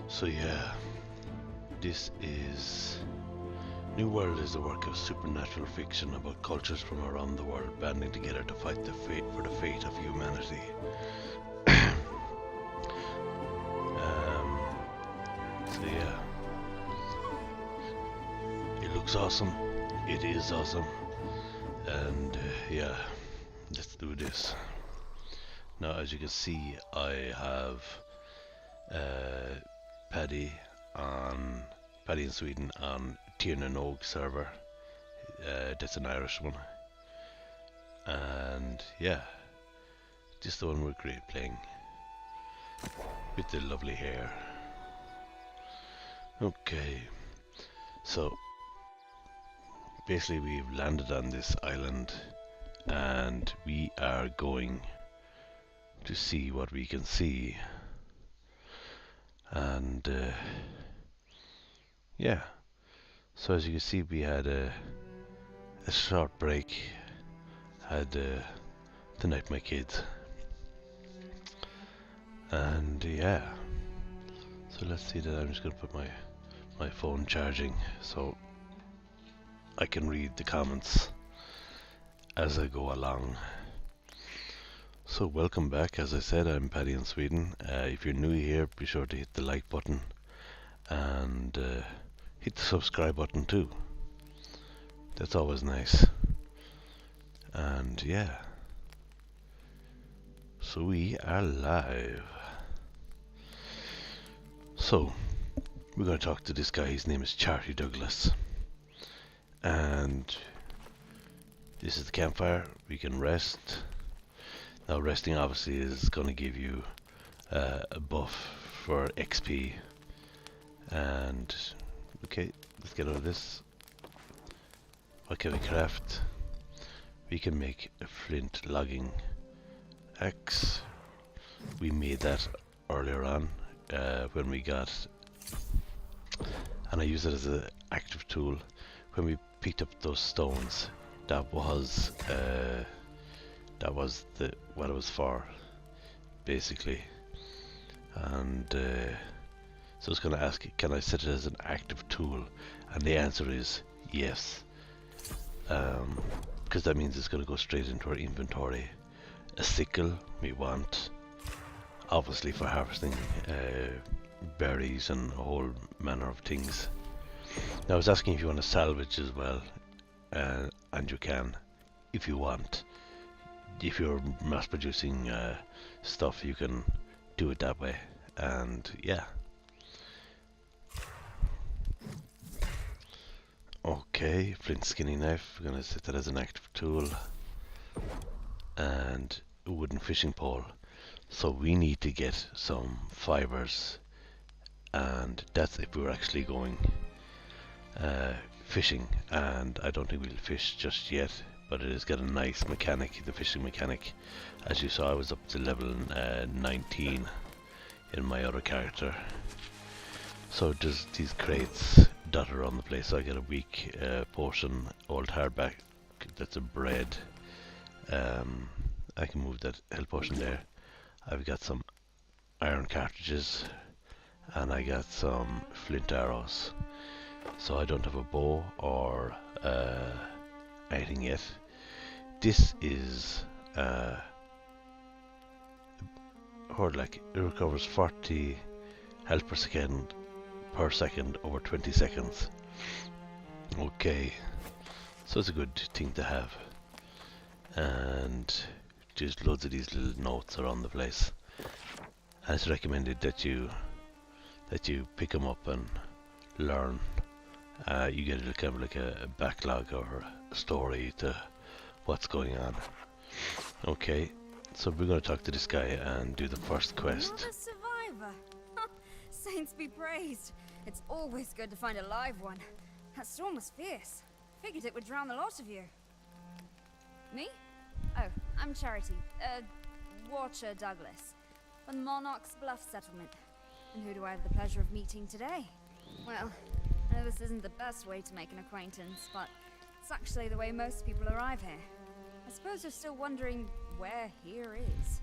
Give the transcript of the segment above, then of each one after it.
So yeah, this is New World is a work of supernatural fiction about cultures from around the world banding together to fight for the fate of humanity. So yeah, it looks awesome. It is awesome, and yeah, let's do this. Now, as you can see, I have Paddy in Sweden on Tiernanog server. That's an Irish one, and yeah, just the one we're great playing with the lovely hair. Okay, so basically we've landed on this island, and we are going to see what we can see. And yeah, so as you can see, we had a short break. Had the night with my kids, and yeah. So let's see that I'm just gonna put my phone charging so I can read the comments as I go along. So welcome back. As I said, I'm Paddy in Sweden. If you're new here, be sure to hit the like button and hit the subscribe button too. That's always nice. And yeah, so we are live. So we're going to talk to this guy. His name is Charlie Douglas, and this is the campfire. We can rest. Now resting obviously is going to give you a buff for XP. And okay, let's get out of this. What can we craft? We can make a flint logging axe. We made that earlier on when we got, and I use it as an active tool when we picked up those stones. That was what it was for, basically. And so it's going to ask, can I set it as an active tool? And the answer is yes, because that means it's going to go straight into our inventory. A sickle we want, obviously, for harvesting berries and a whole manner of things. Now I was asking if you want to salvage as well, and you can if you want. If you're mass producing stuff, you can do it that way. And yeah, okay, flint skinning knife, we're gonna set that as an active tool, and a wooden fishing pole. So we need to get some fibers, and that's if we're actually going fishing. And I don't think we'll fish just yet, but it has got a nice mechanic, the fishing mechanic. As you saw, I was up to level 19 in my other character. So just these crates dotted around the place. So I get a weak portion, old hardback, that's a bread. I can move that health potion there. I've got some iron cartridges, and I got some flint arrows. So I don't have a bow or anything yet. This is like it recovers 40 health per second over 20 seconds. Okay, so it's a good thing to have. And just loads of these little notes around the place. And it's recommended that you pick them up and learn. You get a kind of like a backlog or a story to what's going on. Okay, so we're going to talk to this guy and do the first quest. You're the survivor. Saints be praised. It's always good to find a live one. That storm was fierce. Figured it would drown the lot of you. Me? Oh, I'm Charity. Watcher Douglas. From Monarch's Bluff settlement. And who do I have the pleasure of meeting today? Well, I know this isn't the best way to make an acquaintance, but it's actually the way most people arrive here. I suppose you're still wondering where here is.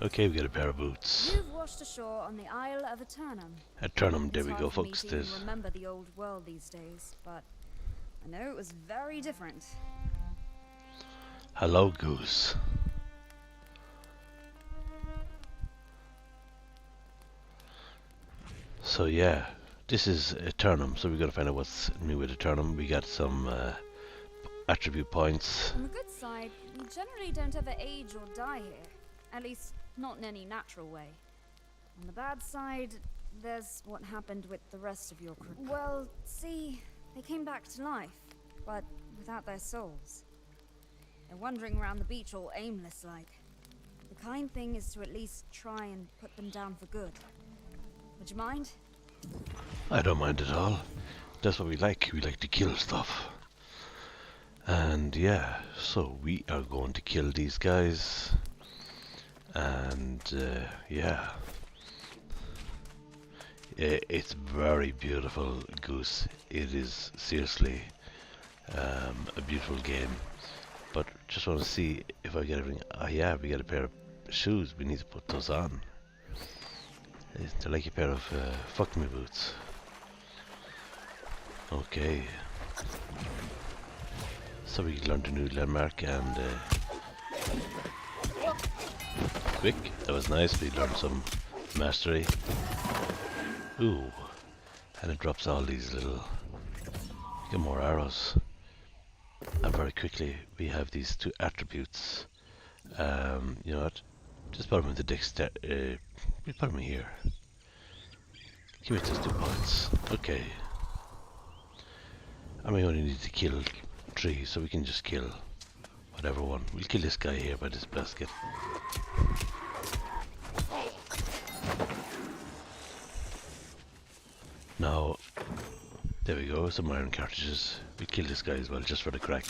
Okay, we got a pair of boots. You've washed ashore on the Isle of Eternum. Eternum, there It's we hard go, for me folks. to There's even remember the old world these days, but I know it was very different. hello, Goose. So yeah, this is Eternum. So we got to find out what's new with Eternum. We got some attribute points. On the good side, we generally don't ever age or die here. At least, not in any natural way. On the bad side, there's what happened with the rest of your crew. Well, see, they came back to life, but without their souls. They're wandering around the beach all aimless-like. The kind thing is to at least try and put them down for good. Would you mind? I don't mind at all. That's what we like. We like to kill stuff. And yeah, so we are going to kill these guys. And yeah. It's very beautiful, Goose. It is seriously a beautiful game. But just want to see if I get everything. Ah, yeah, we got a pair of shoes. We need to put those on. They're like a pair of fuck me boots. Okay. So we learned a new landmark and quick. That was nice. We learned some mastery. Ooh, and it drops all these little. Get more arrows. And very quickly we have these two attributes. You know what? Just put them in the dexterity. We put them here. Give me those 2 points. Okay. And we only need to kill 3, so we can just kill whatever one. We'll kill this guy here by this basket. Now, there we go, some iron cartridges. We kill this guy as well, just for the crack.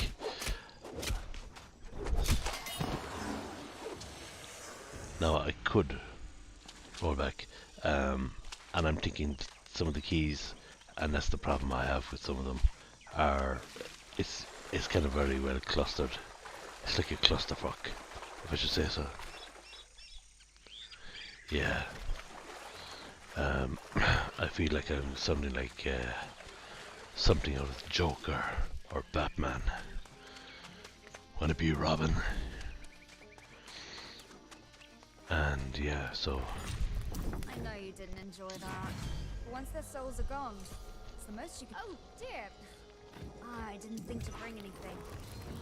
Now I could roll back, and I'm thinking some of the keys, and that's the problem I have with some of them, are it's kind of very well clustered. It's like a clusterfuck, if I should say so. Yeah. I feel like I'm something like something out of the Joker or Batman. Wanna be Robin? And yeah, so I know you didn't enjoy that. But once their souls are gone, it's the most you can. Oh dear! I didn't think to bring anything.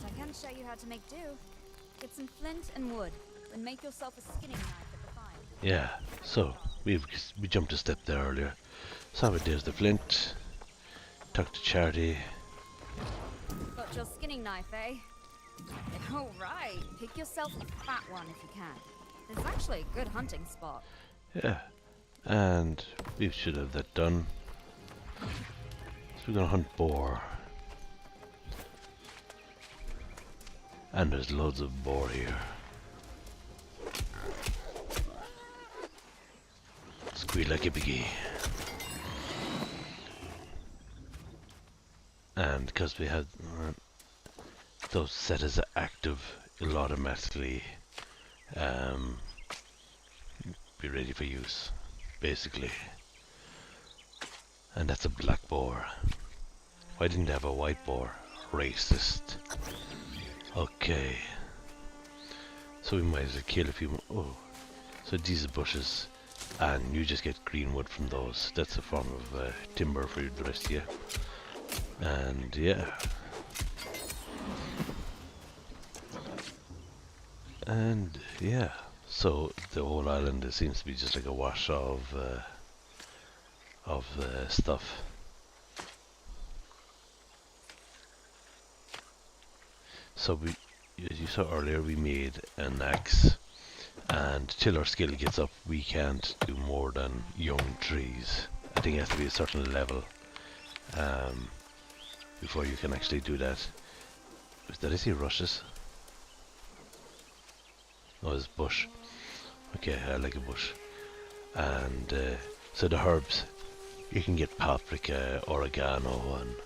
But I can show you how to make do. Get some flint and wood, then make yourself a skinning knife at the fire. yeah, so we jumped a step there earlier. So there's the flint. Talk to Charity. Got your skinning knife, eh? All right, pick yourself a fat one if you can. It's actually a good hunting spot. Yeah, and we should have that done. So we're gonna hunt boar. And there's loads of boar here. Squeal like a piggy. And because we have those set as active, it'll automatically be ready for use, basically. And that's a black boar. Why didn't they have a white boar? Racist. Okay. So we might as well kill a few more. Oh, so these are bushes, and you just get green wood from those. That's a form of timber for the rest of you. And yeah. And yeah. So the whole island, it seems to be just like a wash of stuff. So we, as you saw earlier, we made an axe, and till our skill gets up, we can't do more than young trees. I think it has to be a certain level before you can actually do that. Did I see rushes? Oh, it's bush. Okay, I like a bush. And so the herbs, you can get paprika, oregano, and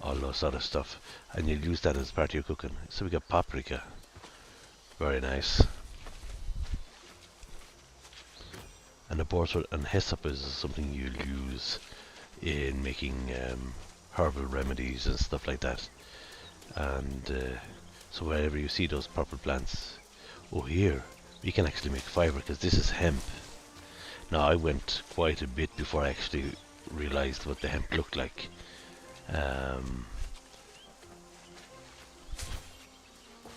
all those sort of stuff, and you'll use that as part of your cooking. So we got paprika. Very nice. and hyssop is something you'll use in making herbal remedies and stuff like that. And so wherever you see those purple plants, oh, here we can actually make fiber, because this is hemp. Now, I went quite a bit before I actually realized what the hemp looked like.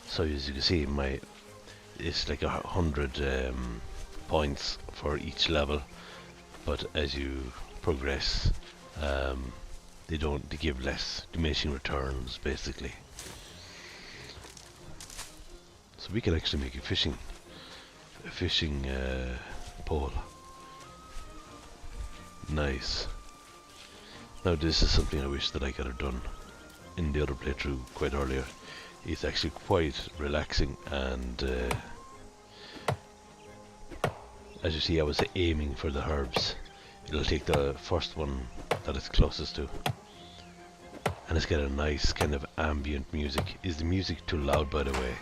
So as you can see, it's like 100 points for each level, but as you progress, they give less, diminishing returns basically. So we can actually make a fishing pole. Nice. Now this is something I wish that I could have done in the other playthrough quite earlier. It's actually quite relaxing, and as you see, I was aiming for the herbs. It'll take the first one that it's closest to, and it's got a nice kind of ambient music. Is the music too loud, by the way?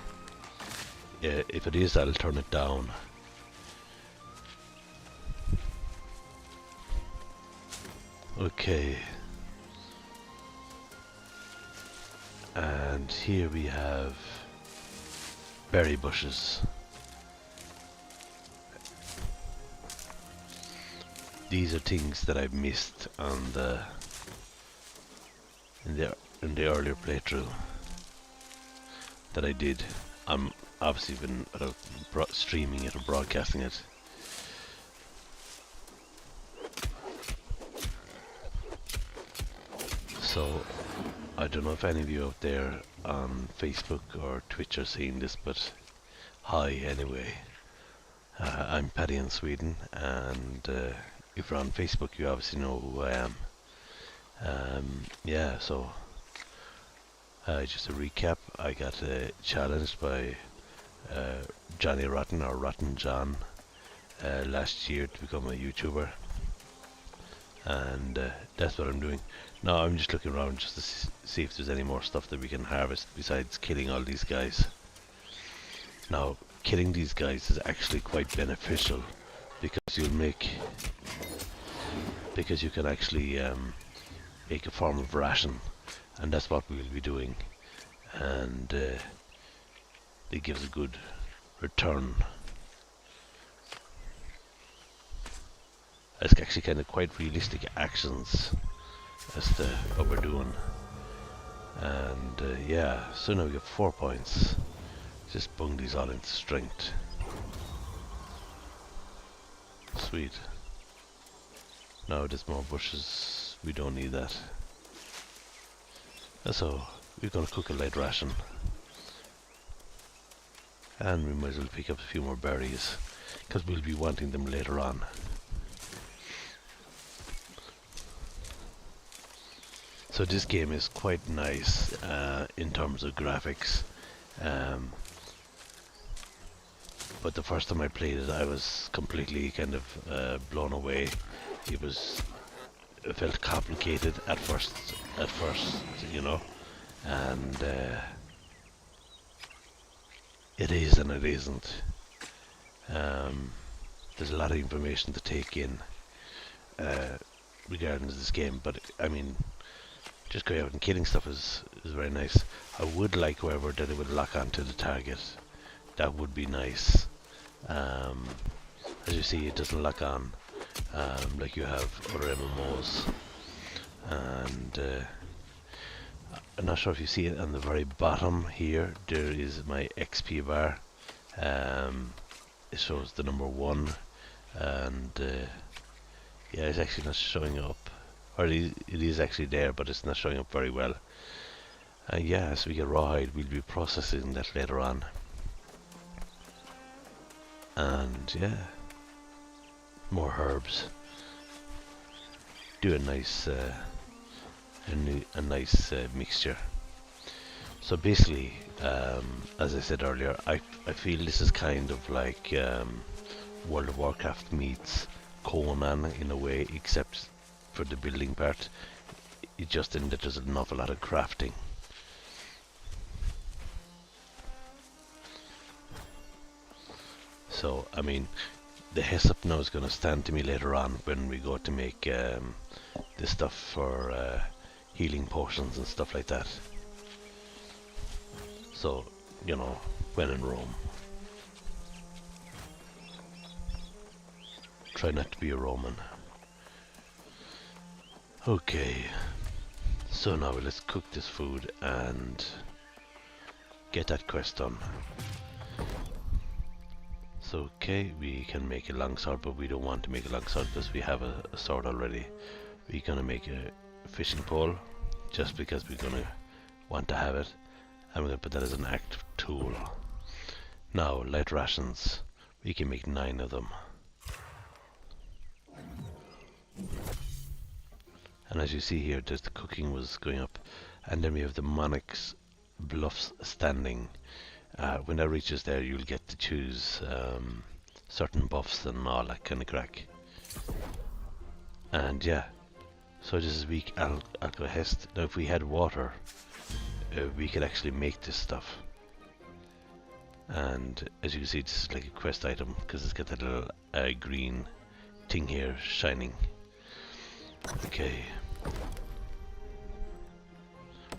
If it is, I'll turn it down. Okay. And here we have berry bushes. These are things that I've missed on in the earlier playthrough that I did. I'm obviously been streaming it or broadcasting it. So I don't know if any of you out there on Facebook or Twitch are seeing this, but hi anyway. I'm Paddy in Sweden, and if you're on Facebook, you obviously know who I am. Yeah, so just a recap, I got challenged by Johnny Rotten, or Rotten John, last year to become a YouTuber, and that's what I'm doing. Now I'm just looking around just to see if there's any more stuff that we can harvest besides killing all these guys. Now, killing these guys is actually quite beneficial, because you can actually make a form of ration, and that's what we'll be doing, and it gives a good return. It's actually kind of quite realistic actions as to what we're doing, and yeah, so now we have 4 points. Just bung these all into strength. Sweet. Now there's more bushes, we don't need that. And so we're gonna cook a light ration, and we might as well pick up a few more berries, because we'll be wanting them later on. So this game is quite nice in terms of graphics, but the first time I played it, I was completely kind of blown away. It felt complicated at first, you know, and it is and it isn't. There's a lot of information to take in regarding this game, but I mean, just going out and killing stuff is very nice. I would like, however, that it would lock onto the target. That would be nice. As you see, it doesn't lock on like you have other MMOs. And I'm not sure if you see it on the very bottom here. There is my XP bar. It shows the number 1, and yeah, it's actually not showing up. Or it is actually there, but it's not showing up very well. Yeah, as we get rawhide, we'll be processing that later on. And yeah, more herbs. Do a nice, mixture. So basically, as I said earlier, I feel this is kind of like World of Warcraft meets Conan in a way, except for the building part. It just in that there's an awful lot of crafting. So I mean, the hyssop now is going to stand to me later on when we go to make this stuff for healing potions and stuff like that. So, you know, when in Rome. Try not to be a Roman. Okay, so now let's cook this food and get that quest done. So okay, we can make a longsword, but we don't want to make a longsword because we have a sword already. We're gonna make a fishing pole just because we're gonna want to have it, and we're gonna put that as an active tool. Now, light rations, we can make 9 of them. And as you see here, the cooking was going up, and then we have the Monarch's Bluffs standing. When that reaches there, you'll get to choose certain buffs and all that kind of crack. And yeah, so this is weak alcohest. Now if we had water, we could actually make this stuff. And as you can see, this is like a quest item because it's got that little green thing here shining. Okay.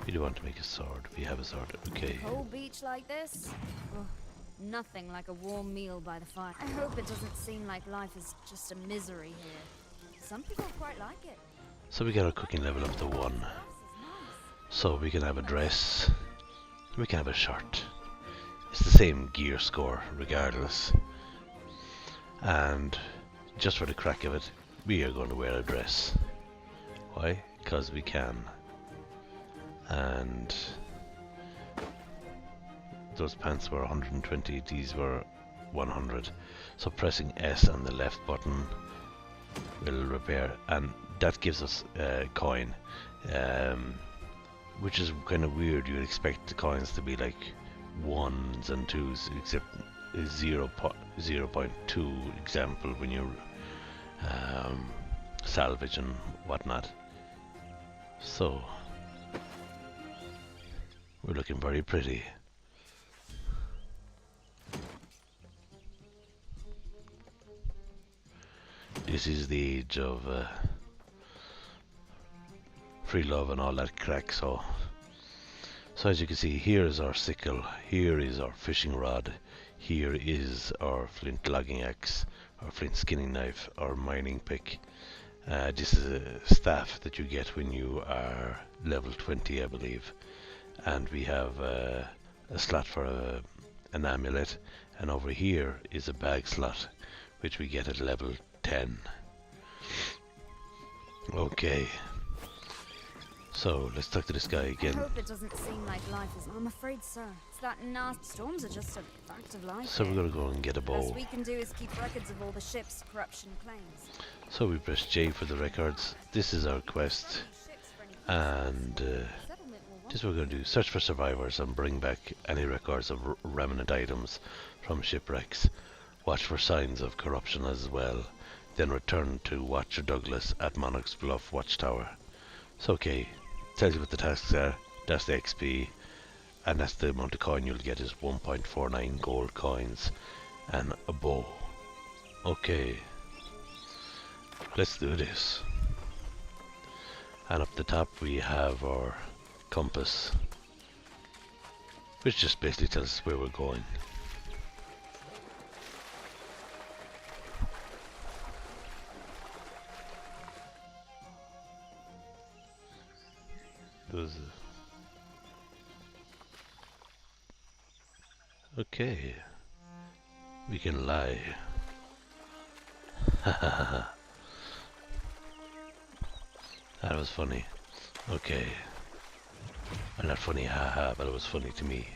We do want to make a sword. We have a sword. Okay. Whole beach like this? Oh, nothing like a warm meal by the fire. I hope it doesn't seem like life is just a misery here. Some people quite like it. So we got our cooking level up to 1. So we can have a dress. We can have a shirt. It's the same gear score regardless. And just for the crack of it, we are going to wear a dress. Why? Because we can. And those pants were 120, these were 100. So pressing S on the left button will repair, and that gives us a coin, which is kind of weird. You'd expect the coins to be like 1s and 2s, except 0.2 example when you salvage and whatnot. So we're looking very pretty. This is the age of free love and all that crack. So as you can see, here is our sickle, here is our fishing rod, here is our flint logging axe, our flint skinning knife, our mining pick. This is a staff that you get when you are level 20, I believe. And we have a slot for an amulet, and over here is a bag slot which we get at level 10. Okay, so let's talk to this guy again. I hope it doesn't seem like life is. I'm afraid so. It's that nasty storms are just a fact of life. So we're gonna go and get a bow. Best we can do is keep records of all the ship's corruption claims. So we press J for the records. This is our quest, and this is what we're going to do. Search for survivors and bring back any records of remnant items from shipwrecks. Watch for signs of corruption as well. Then return to Watcher Douglas at Monarch's Bluff Watchtower. So okay, tells you what the tasks are. That's the XP, and that's the amount of coin you'll get is 1.49 gold coins and a bow. Okay, let's do this. And up the top we have our compass, which just basically tells us where we're going. Okay, we can lie. That was funny. Okay. Well, not funny, haha, but it was funny to me.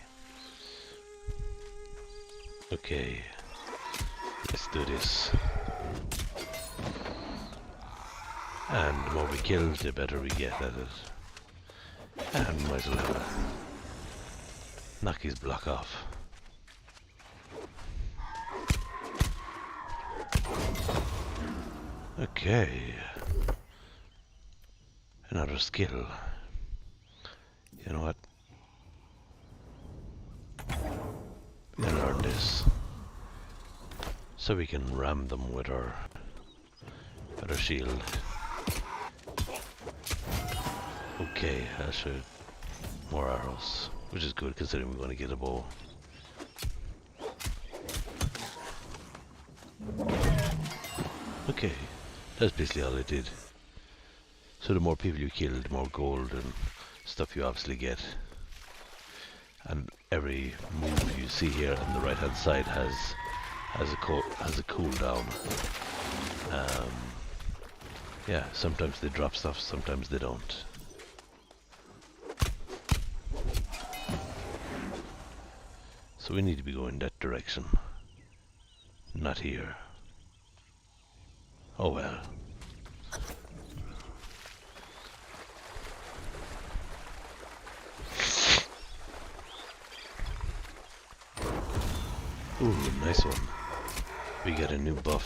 Okay. Let's do this. And the more we kill, the better we get at it. And might as well knock his block off. Okay. Another skill. You know what? I'm gonna learn this. so we can ram them with our shield. Okay, I should more arrows, which is good considering we're going to get a bow. Okay, that's basically all I did. So the more people you kill, the more gold and stuff you obviously get. And every move you see here on the right hand side has a cooldown. Yeah, sometimes they drop stuff, sometimes they don't. So we need to be going that direction, not here. Oh well. Ooh, nice one. We get a new buff.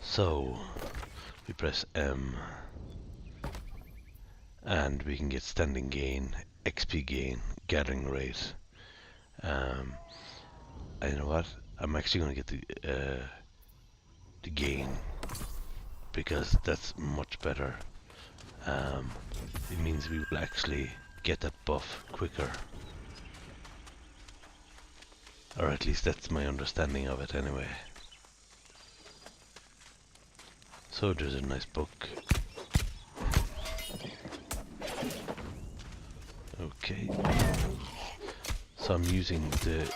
So, we press M. And we can get standing gain, XP gain, gathering rate. And you know what? I'm actually going to get the gain. Because that's much better. It means we will actually get that buff quicker. Or at least that's my understanding of it anyway. So there's a nice book. Okay. So I'm using the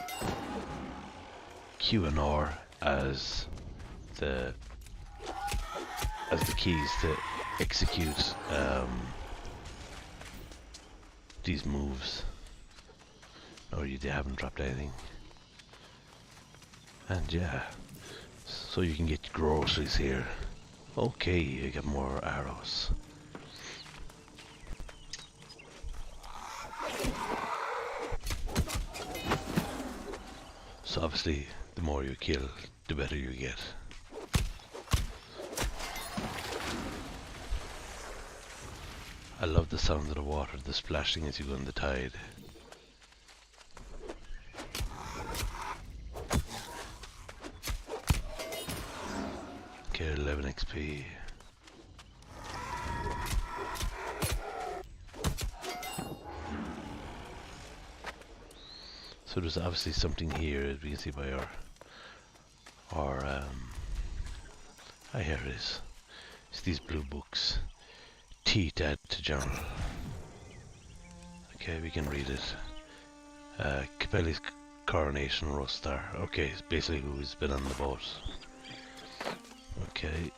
Q and R as the keys to execute these moves. Or they haven't dropped anything. And yeah, so you can get groceries here. Okay, you get more arrows. So obviously, the more you kill, the better you get. I love the sound of the water, the splashing as you go in the tide. Okay, 11 XP. So there's obviously something here, as we can see by our here it is. It's these blue books. T to add to journal. Okay, we can read it. Capelli's coronation roster. Okay, it's basically who's been on the boat. Okay.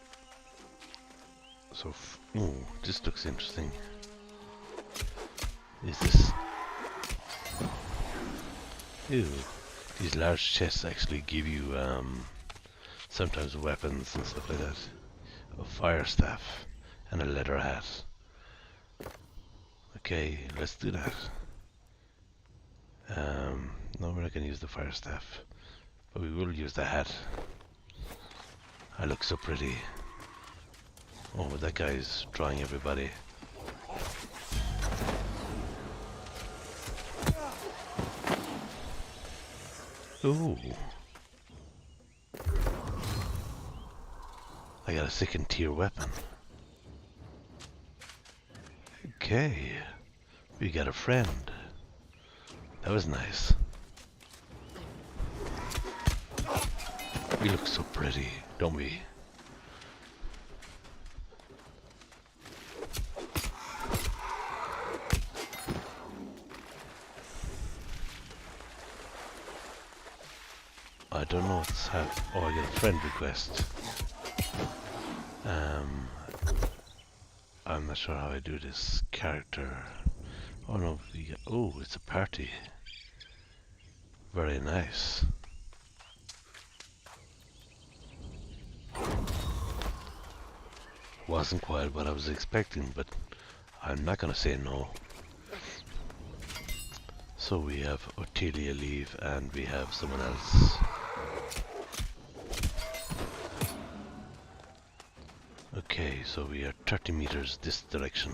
So, ooh, this looks interesting. Is this? Ew. These large chests actually give you sometimes weapons and stuff like that. A fire staff and a leather hat. Okay, let's do that. No, we're not going to use the fire staff, but we will use the hat. I look so pretty. Oh, that guy's drawing everybody. Ooh. I got a second tier weapon. Okay. We got a friend. That was nice. We look so pretty, don't we? I don't know what's happening. Oh, I got a friend request. I'm not sure how I do this character. Oh no, we got, oh, it's a party. Very nice. Wasn't quite what I was expecting, but I'm not gonna say no. So we have Ottilia leave and we have someone else. Okay, so we are 30 meters this direction.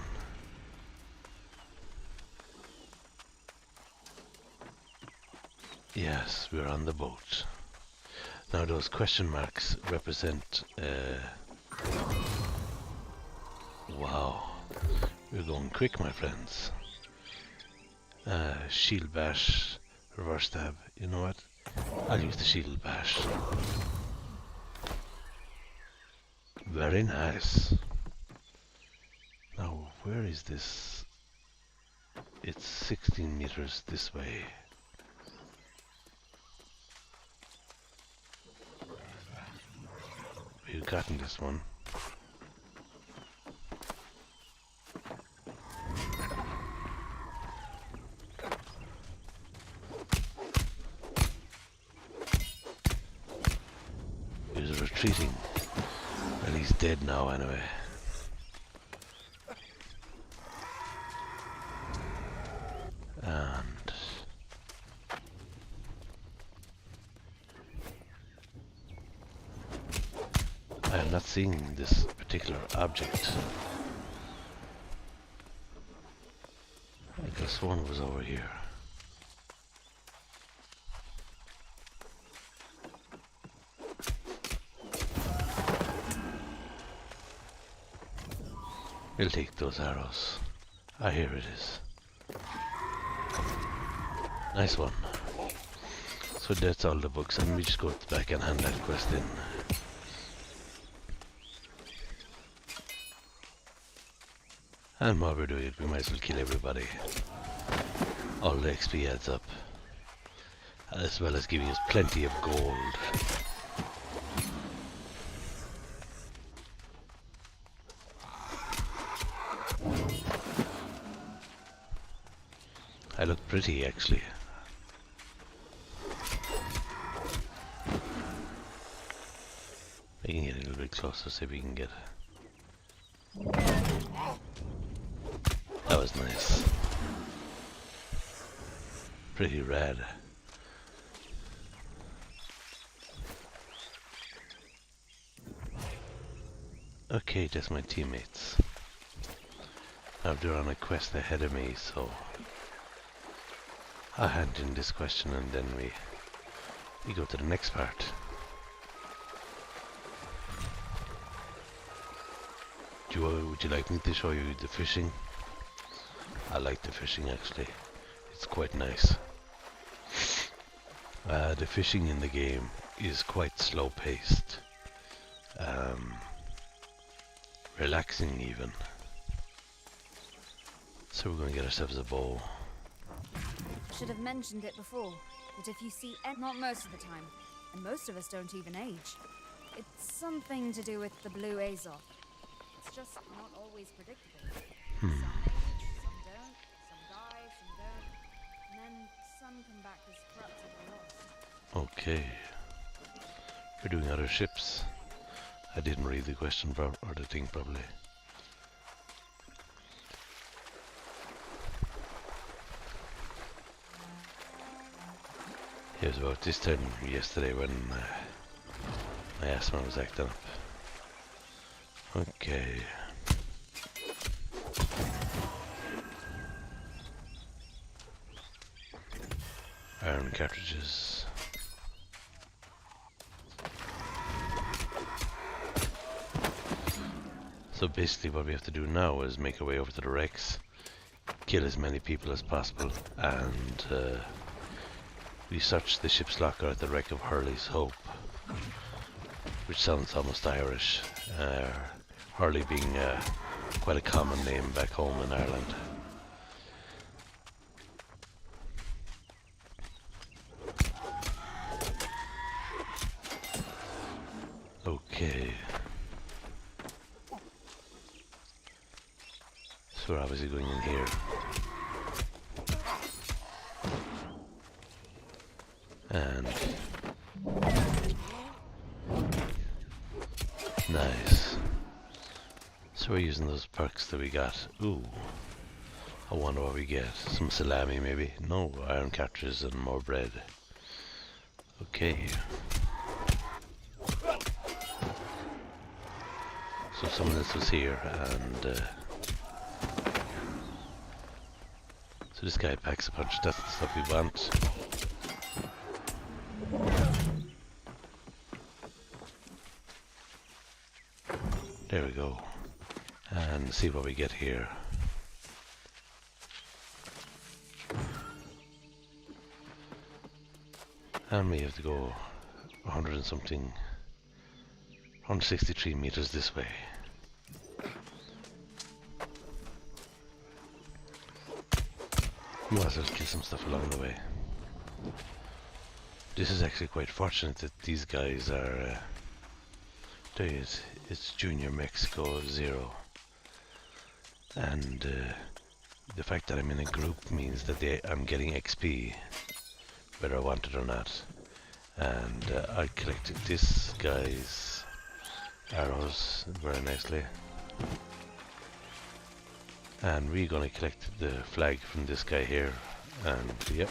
Yes, we're on the boat. Now those question marks represent... wow. We're going quick, my friends. Shield bash, reverse stab. You know what? I'll use the shield bash. Very nice. Now, where is this? It's 16 meters this way. We've gotten this one. He's retreating. Well, he's dead now anyway. And I am not seeing this particular object. I guess one was over here. We'll take those arrows. Ah, here it is. Nice one. So that's all the books, and we just go back and hand that quest in. And while we're doing it, we might as well kill everybody. All the XP adds up, as well as giving us plenty of gold. I look pretty, actually. We can get a little bit closer, see if we can get... That was nice. Pretty rad. Okay, that's my teammates. Now they're on a quest ahead of me, so I'll hand in this question and then we go to the next part. Would you like me to show you the fishing? I like the fishing, actually. It's quite nice. The fishing in the game is quite slow paced. Relaxing even. So we're going to get ourselves a bow. Should have mentioned it before, but if you see not most of the time, and most of us don't even age. It's something to do with the blue Azov. It's just not always predictable. Some age, some don't, some die, some don't, and then some come back as corrupted or lost. Okay. We're doing other ships. I didn't read the question or the thing properly. It was about this time yesterday when my asthma was acting up. Okay. Iron cartridges. So basically what we have to do now is make our way over to the wrecks, kill as many people as possible, and we search the ship's locker at the wreck of Hurley's Hope, which sounds almost Irish. Hurley being quite a common name back home in Ireland. Okay. So we're obviously going in here. And nice. So we're using those perks that we got. Ooh. I wonder what we get. Some salami maybe? No, iron cartridges and more bread. Okay. So someone else was here and so this guy packs a punch. That's the stuff we want. There we go. And see what we get here. And we have to go 100 and something, 163 meters this way. Might as well kill some stuff along the way. This is actually quite fortunate that these guys are... there he is. It's Junior Mexico 0. And the fact that I'm in a group means that I'm getting XP, whether I want it or not. And I collected this guy's arrows very nicely. And we're gonna collect the flag from this guy here. And yep.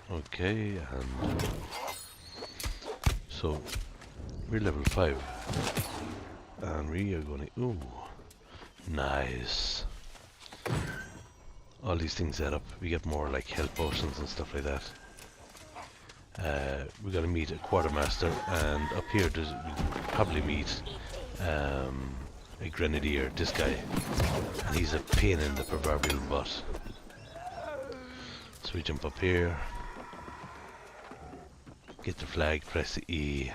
Okay, and so we're level 5. And we are gonna... ooh, nice. All these things add up. We get more like health potions and stuff like that. We gotta meet a quartermaster, and up here we probably meet a grenadier, this guy. And he's a pain in the proverbial butt. So we jump up here. Get the flag, press the E.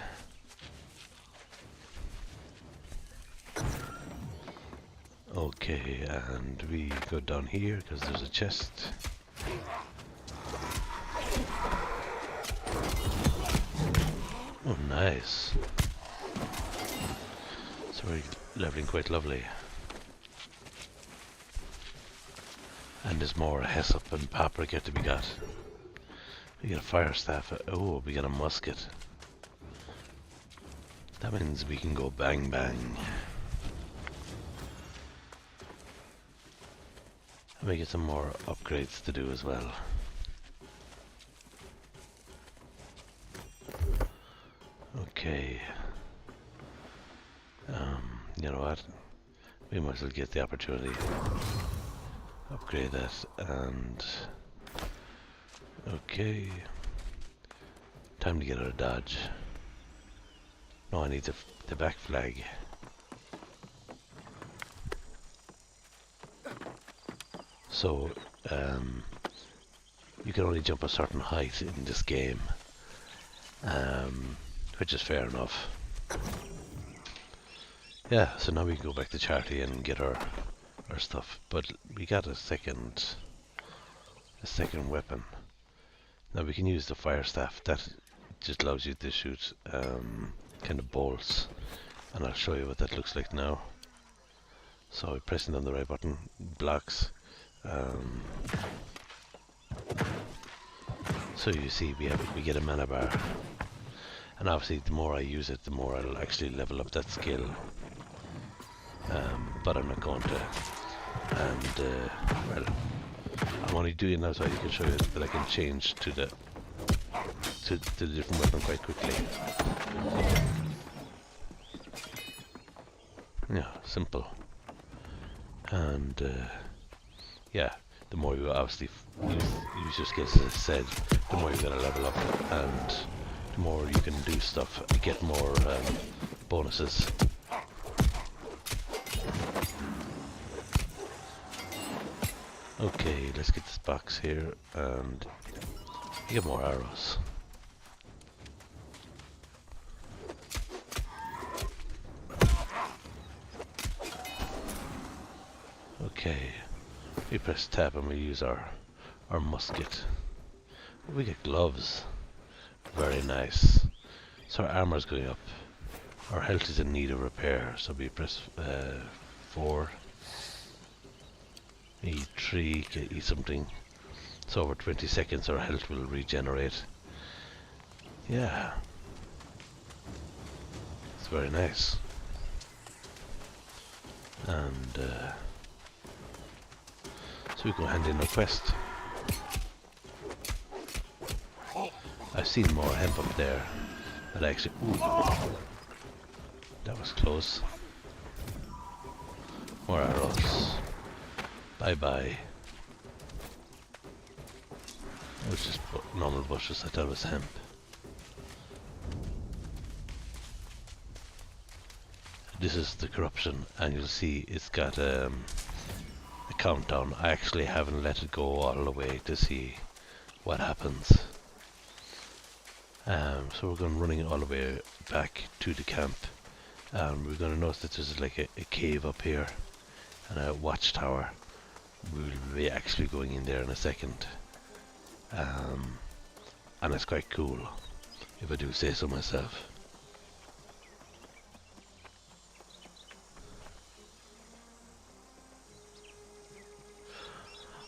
Okay, and we go down here because there's a chest. Oh, nice. So we're leveling quite lovely. And there's more hyssop and paprika to be got. We get a fire staff. Oh, we got a musket. That means we can go bang bang. And we get some more upgrades to do as well. Okay. You know what? We might as well get the opportunity. Upgrade that and... okay. Time to get out of dodge. No, I need the back flag. So, you can only jump a certain height in this game, which is fair enough. Yeah, so now we can go back to Charlie and get our stuff, but we got a second weapon. Now we can use the fire staff. That just allows you to shoot kind of bolts, and I'll show you what that looks like now. So pressing on the right button blocks. So you see we get a mana bar, and obviously the more I use it, the more I'll actually level up that skill. But I'm not going to, and well, I'm only doing that so I can show you that I can change to the different weapon quite quickly. Yeah, simple. And yeah, the more you obviously use your skills, as I said, the more you're going to level up, and the more you can do stuff, get more bonuses. Okay, let's get this box here, and get more arrows. Okay, we press tab and we use our musket. We get gloves. Very nice. So our armor's going up. Our health is in need of repair, so we press 4. E3, eat something. So over 20 seconds our health will regenerate. Yeah. It's very nice. And so we go hand in our quest. I've seen more hemp up there. But actually, ooh, that was close. More arrows. Bye bye. It was just normal bushes. I thought it was hemp. this is the corruption, and you'll see it's got a countdown. I actually haven't let it go all the way to see what happens. So we're going running all the way back to the camp. We're going to notice that there's like a cave up here and a watchtower. We'll be actually going in there in a second. And it's quite cool, if I do say so myself.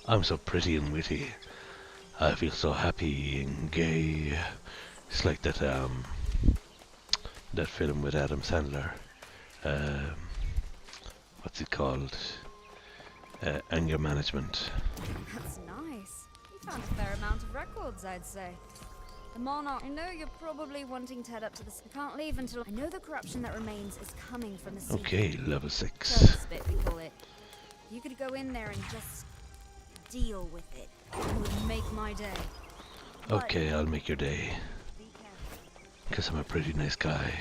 I'm so pretty and witty. I feel so happy and gay. It's like that that film with Adam Sandler. What's it called? Anger Management. That's nice. You found a fair amount of records, I'd say. The Monarch, I know you're probably wanting to head up to the... I can't leave until... I know the corruption that remains is coming from the sea. Okay, level 6. Spit, we call it. You could go in there and just deal with it. It would make my day. Okay, I'll make your day. Be careful. Because I'm a pretty nice guy.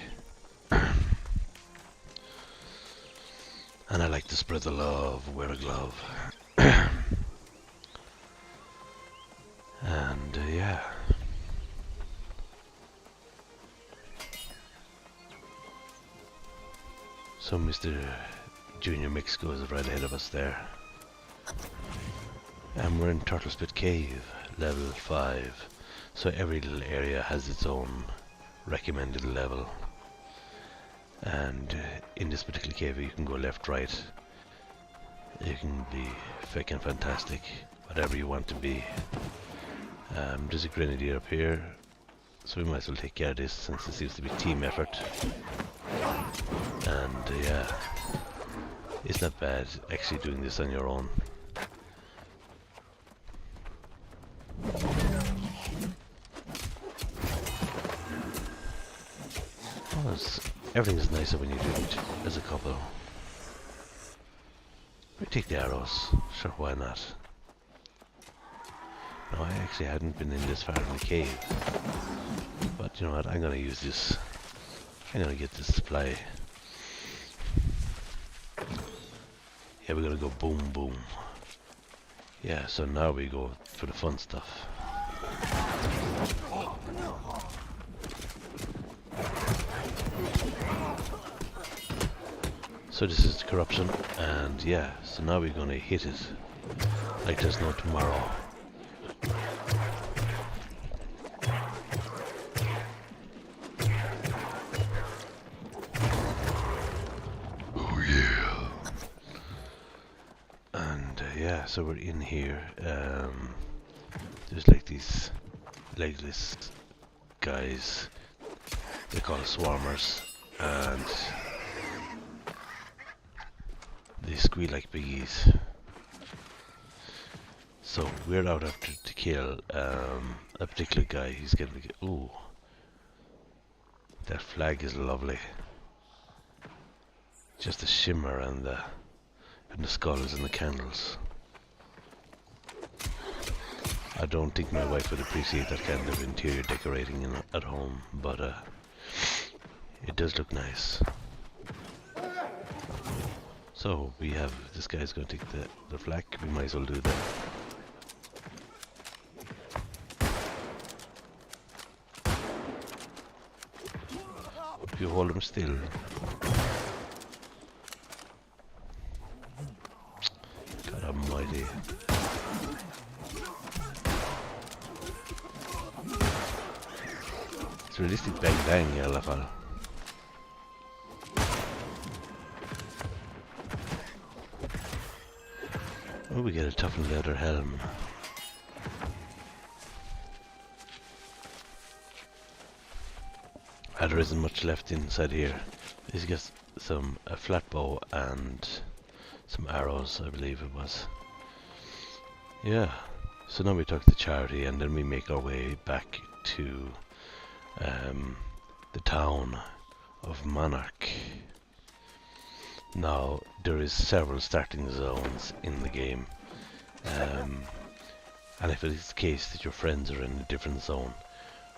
And I like to spread the love, wear a glove. And yeah. So Mr. Junior Mexico is right ahead of us there. And we're in Turtle Spit Cave, level 5. So every little area has its own recommended level. And in this particular cave you can go left, right. You can be fucking fantastic, whatever you want to be. There's a grenadier up here, so we might as well take care of this since it seems to be team effort. And yeah, it's not bad actually doing this on your own. Oh, everything's nicer when you do it as a couple. We take the arrows, sure, why not? No, I actually hadn't been in this far in the cave. But you know what, I'm gonna use this. I'm gonna get this supply. Yeah, we're gonna go boom boom. Yeah, so now we go for the fun stuff. So this is the corruption, and yeah, so now we're gonna hit it like there's no tomorrow. Oh yeah. And yeah, so we're in here. There's like these legless guys. They call it swarmers, and they squeal like piggies. So we're out after to kill a particular guy. He's getting like, ooh, that flag is lovely. Just the shimmer and the skulls and the candles. I don't think my wife would appreciate that kind of interior decorating at home, but it does look nice. So we have, this guy's going to take the flak, we might as well do that. If you hold him still. God almighty. It's realistic bang bang i alla fall. Oh, we get a toughened leather helm. There isn't much left inside here. He's got a flat bow and some arrows, I believe it was. Yeah. So now we talk to Charity, and then we make our way back to the town of Monarch. Now, there is several starting zones in the game, and if it is the case that your friends are in a different zone,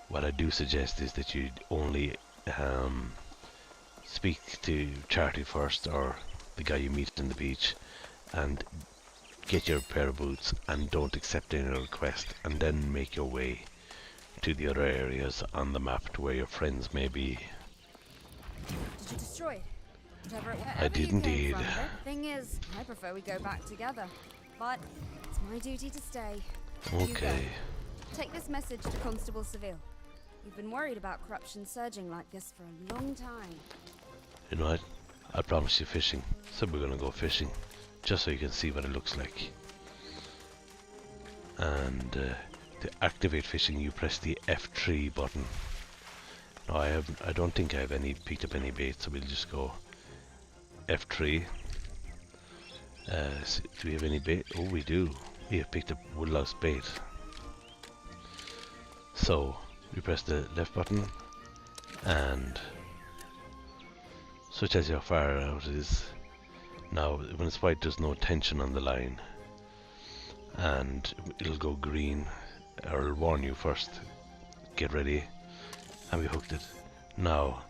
what I do suggest is that you only speak to Charlie first, or the guy you meet in the beach, and get your pair of boots, and don't accept any request, and then make your way to the other areas on the map to where your friends may be. Did you destroy it? Whatever it I did indeed. The thing is, I prefer we go back together. But it's my duty to stay. Okay. Take this message to Constable Seville. We've been worried about corruption surging like this for a long time. You know what? I promised you fishing, so we're gonna go fishing, just so you can see what it looks like. And to activate fishing, you press the F3 button. No, I don't think I have picked up any bait, so we'll just go F3. Do we have any bait? Oh, we do. We have picked up woodlouse bait. So we press the left button, and so it tells you how far out it is. Now, when it's white, there's no tension on the line, and it'll go green, or it'll warn you first. Get ready, and we hooked it. Now,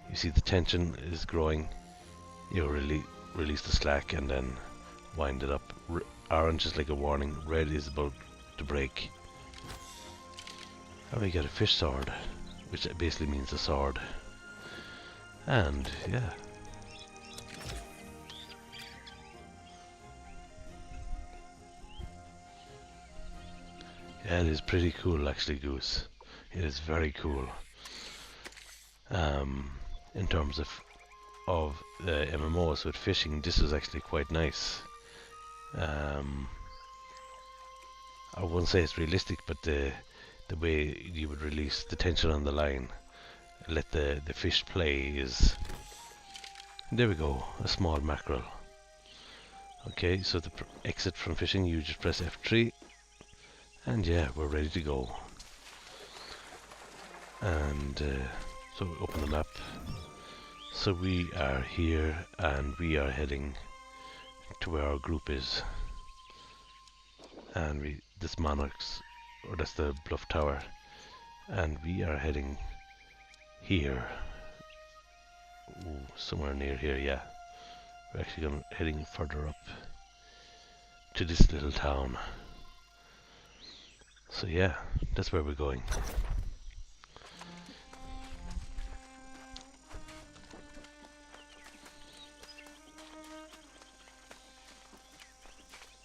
you see the tension is growing. You release the slack, and then wind it up. Orange is like a warning. Red is about to break. And we get a fish sword, which basically means a sword. And yeah. Yeah, it is pretty cool actually, Goose. It is very cool. In terms of the MMOs with fishing, this is actually quite nice. I wouldn't say it's realistic, but the way you would release the tension on the line, let the fish play is... There we go, a small mackerel. Okay, so to exit from fishing, you just press F3, and yeah, we're ready to go. And so we open the map. So we are here, and we are heading to where our group is. And this Monarch's, or that's the Bluff Tower, and we are heading here. Ooh, somewhere near here, yeah. We're actually heading further up to this little town. So yeah, that's where we're going.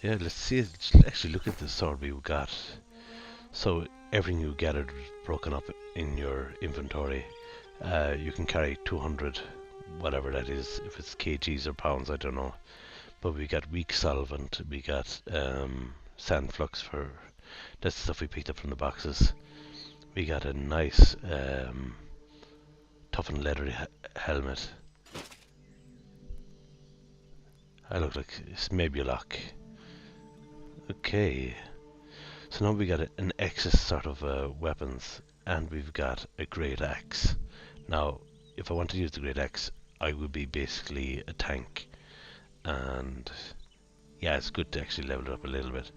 Yeah, let's see it. Actually, look at the sword we got. So everything you gathered broken up in your inventory. You can carry 200, whatever that is. If it's kgs or pounds, I don't know. But we got weak solvent. We got sand flux for that's the stuff we picked up from the boxes. We got a nice toughened leather helmet. I look like it's maybe a lock. Okay, so now we got an excess sort of weapons, and we've got a great axe. Now, if I want to use the great axe, I would be basically a tank, and yeah, it's good to actually level it up a little bit.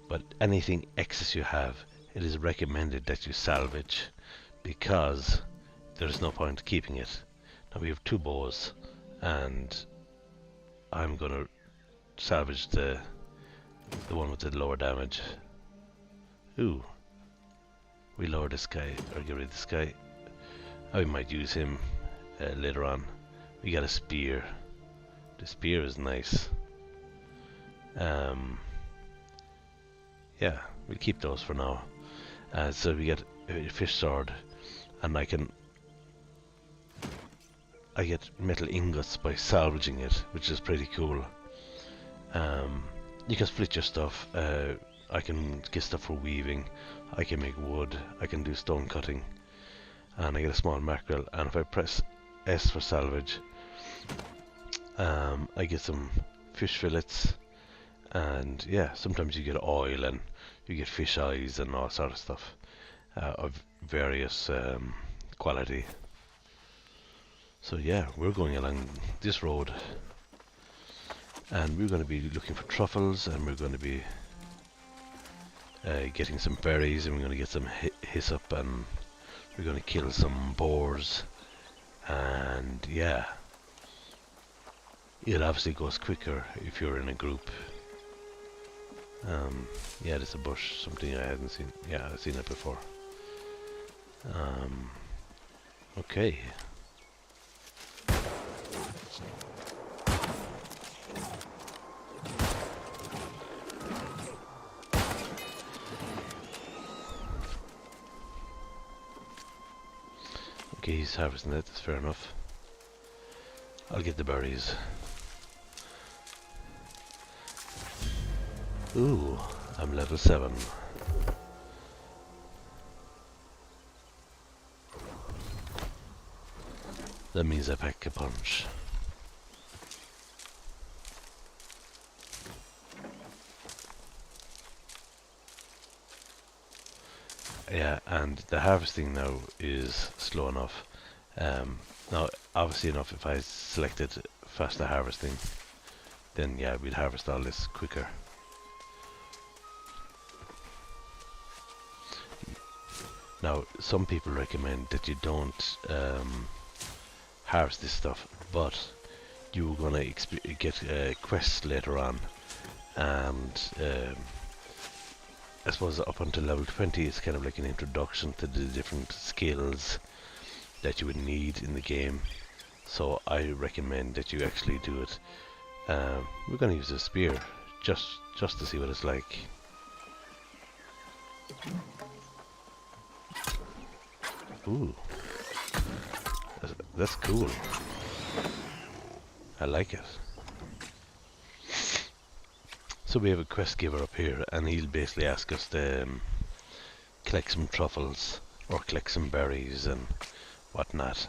But anything excess you have, it is recommended that you salvage, because there's no point keeping it. Now we have 2 bows, and I'm gonna salvage the one with the lower damage. Ooh. We lower this guy, or get rid of this guy. I might use him later on. We got a spear. The spear is nice. Yeah, we'll keep those for now. So we get a fish sword, and I get metal ingots by salvaging it, which is pretty cool. You can split your stuff. I can get stuff for weaving. I can make wood. I can do stone cutting. And I get a small mackerel. And if I press S for salvage, I get some fish fillets. And yeah, sometimes you get oil, and you get fish eyes and all sort of stuff of various quality. So yeah, we're going along this road, and we're going to be looking for truffles, and we're going to be getting some berries, and we're going to get some hyssop, and we're going to kill some boars, And yeah, it obviously goes quicker if you're in a group. Yeah, there's a bush, something I hadn't seen. Yeah, I've seen it before. Okay. Okay, he's harvesting it, that's fair enough. I'll get the berries. Ooh, I'm level 7. That means I pack a punch. Yeah, and the harvesting now is slow enough. Now, obviously enough, if I selected faster harvesting, then yeah, we'd harvest all this quicker. Now, some people recommend that you don't harvest this stuff, but you're gonna get quests later on, and I suppose up until level 20 is kind of like an introduction to the different skills that you would need in the game. So I recommend that you actually do it. We're gonna use a spear just to see what it's like. Ooh, that's cool. I like it. So we have a quest giver up here, and he'll basically ask us to collect some truffles or collect some berries and whatnot.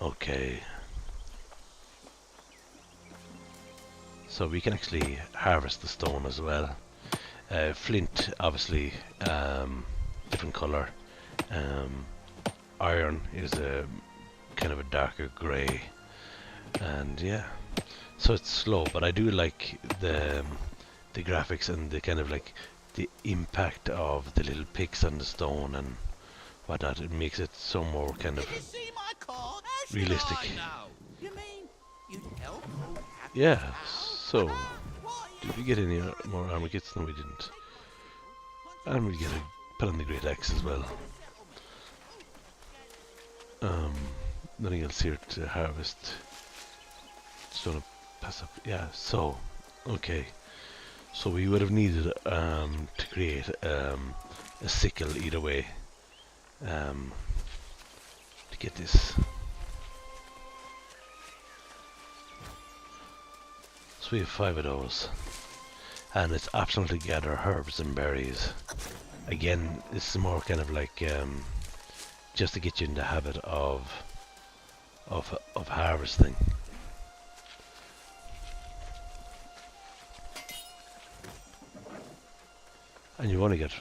Okay. So we can actually harvest the stone as well. Flint, obviously, different color. Iron is a kind of a darker grey, and yeah. So it's slow, but I do like the graphics and the kind of like the impact of the little picks on the stone and whatnot. It makes it so more kind of realistic. Yeah. So, did we get any more armor kits? No, we didn't. And we get a put on the great axe as well. Nothing else here to harvest. Just wanna pass up. Yeah. So, okay. So we would have needed to create a sickle either way to get this. So we have 5 of those, and it's optional to gather herbs and berries. Again, this is more kind of like just to get you in the habit of harvesting. And you only get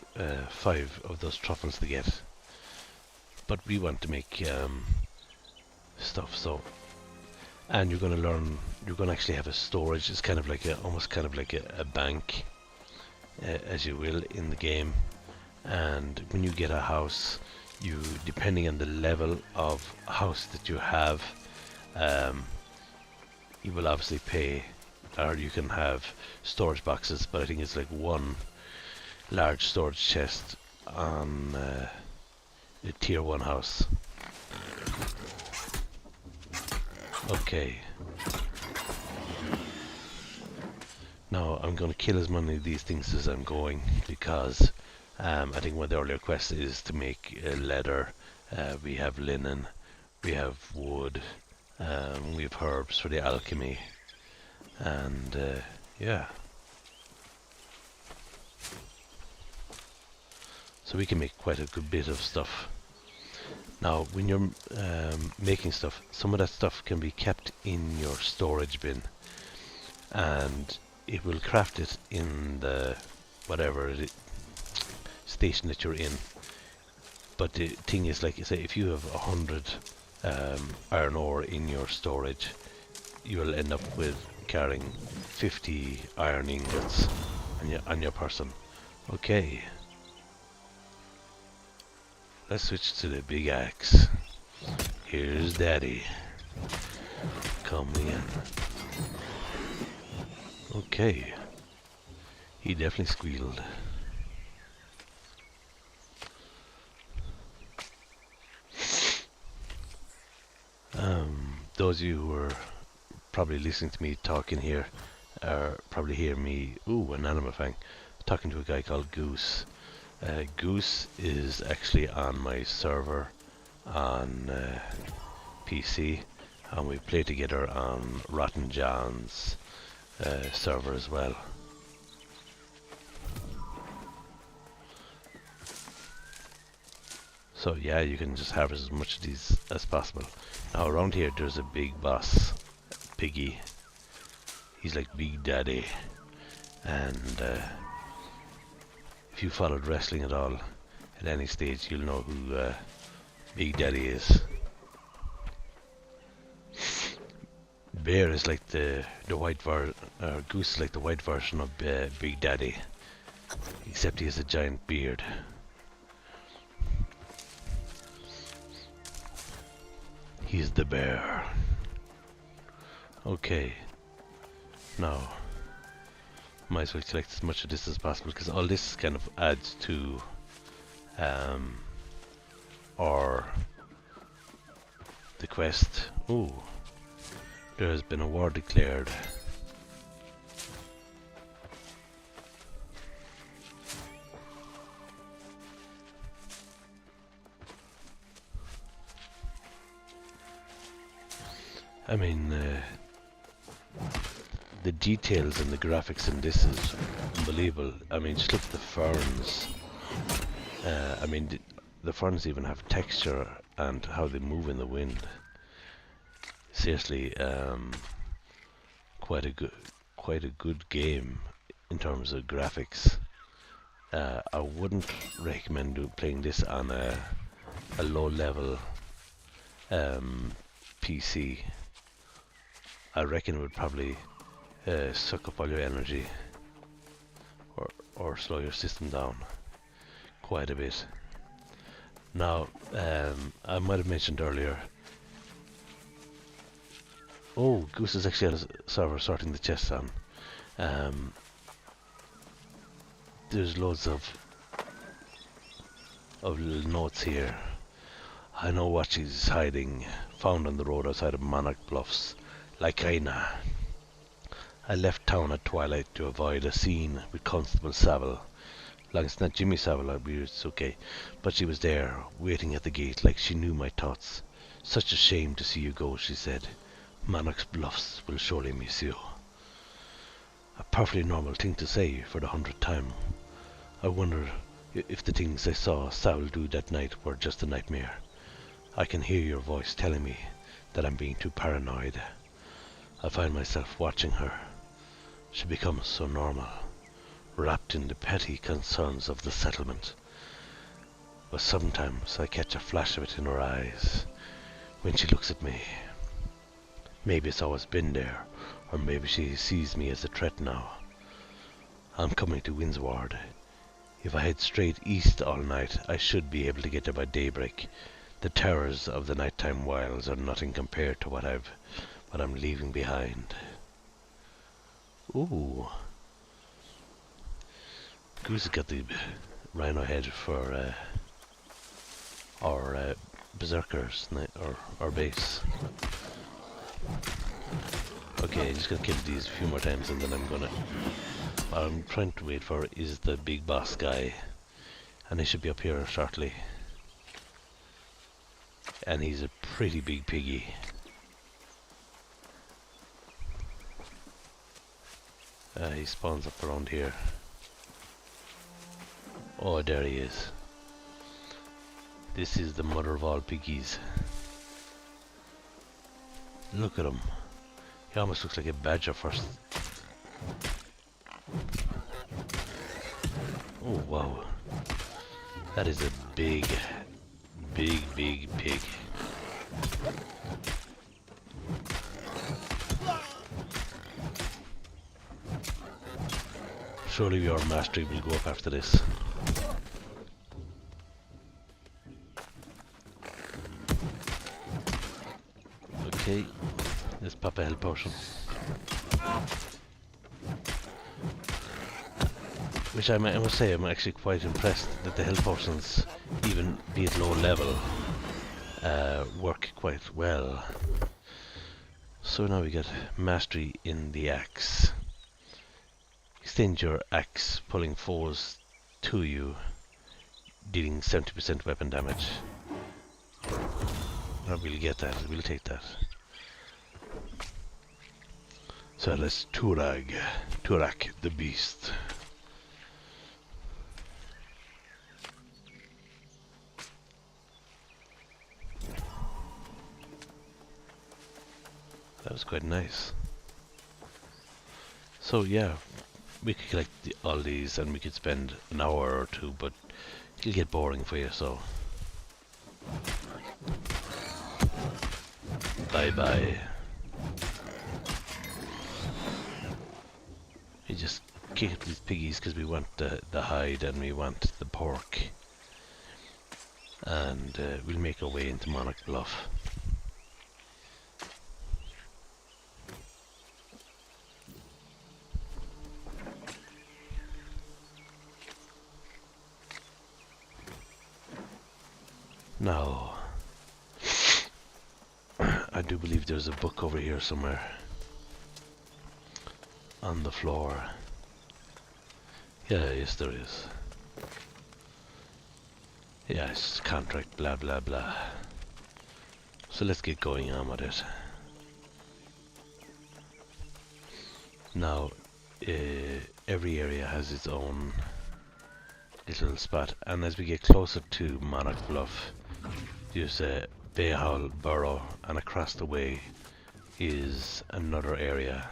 5 of those truffles to get, but we want to make stuff. So, and you're going to learn. You're going to actually have a storage. It's kind of like almost kind of like a bank, as you will in the game. And when you get a house, you, depending on the level of house that you have, you will obviously pay, or you can have storage boxes. But I think it's like one large storage chest on a tier 1 house. Okay. Now I'm going to kill as many of these things as I'm going, because I think one of the earlier quests is to make leather. We have linen, we have wood, we have herbs for the alchemy, and yeah. So we can make quite a good bit of stuff. Now, when you're making stuff, some of that stuff can be kept in your storage bin, and it will craft it in the whatever station that you're in. But the thing is, like, say, if you have 100 iron ore in your storage, you will end up with carrying 50 iron ingots on your person. Okay. Let's switch to the big axe. Here's Daddy. Coming in. Okay. He definitely squealed. Those of you who are probably listening to me talking here probably hear me, an anima fang, talking to a guy called Goose. Goose is actually on my server on PC, and we play together on Rotten John's server as well. So yeah, you can just harvest as much of these as possible. Now around here there's a big boss, Piggy. He's like Big Daddy, and if you followed wrestling at all at any stage, you'll know who Big Daddy is. Bear is like the white Goose is like the white version of Big Daddy, except he has a giant beard. He's the bear. Okay. Now, might as well collect as much of this as possible, because all this kind of adds to the quest. Ooh, there has been a war declared. I mean, the details and the graphics in this is unbelievable. I mean, just look at the ferns. I mean, the ferns even have texture and how they move in the wind. Seriously, quite a good game in terms of graphics. I wouldn't recommend playing this on a low level PC. I reckon it would probably suck up all your energy or slow your system down quite a bit. Now, I might have mentioned earlier. Oh, Goose is actually on a server sorting the chests on. There's loads of little notes here. I know what she's hiding. Found on the road outside of Monarch Bluffs. Lycaena. I left town at twilight to avoid a scene with Constable Saville. Long as it's not Jimmy Savile, it's okay. But she was there, waiting at the gate like she knew my thoughts. Such a shame to see you go, she said. Monarch's Bluffs will surely miss you. A perfectly normal thing to say for the 100th time. I wonder if the things I saw Savile do that night were just a nightmare. I can hear your voice telling me that I'm being too paranoid. I find myself watching her. She becomes so normal, wrapped in the petty concerns of the settlement. But sometimes I catch a flash of it in her eyes when she looks at me. Maybe it's always been there, or maybe she sees me as a threat now. I'm coming to Windsward. If I head straight east all night, I should be able to get there by daybreak. The terrors of the nighttime wilds are nothing compared to what I'm leaving behind. Ooh. Goose has got the rhino head for our berserkers, or base. Okay, just gonna kill these a few more times and then what I'm trying to wait for is the big boss guy, and he should be up here shortly. And he's a pretty big piggy. He spawns up around here. Oh, there he is. This is the mother of all piggies. Look at him. He almost looks like a badger first. Oh wow. That is a big pig. Surely your mastery will go up after this. Okay, let's pop a health potion. Which I must say, I'm actually quite impressed that the health potions, even be at low level, work quite well. So now we get mastery in the axe. Extend your axe, pulling foes to you, dealing 70% weapon damage. Oh, we'll get that, we'll take that. So let's Turak the beast. That was quite nice. So yeah, we could collect all these and we could spend an hour or two, but it'll get boring for you, so bye bye. We just kick these piggies because we want the hide and we want the pork, and we'll make our way into Monarch Bluff. Now, I do believe there's a book over here somewhere on the floor. Yeah, yes there is. Yes, contract, blah blah blah. So let's get going on with it. Now, every area has its own little spot, and as we get closer to Monarch Bluff, there's a Bayhall Burrow, and across the way is another area.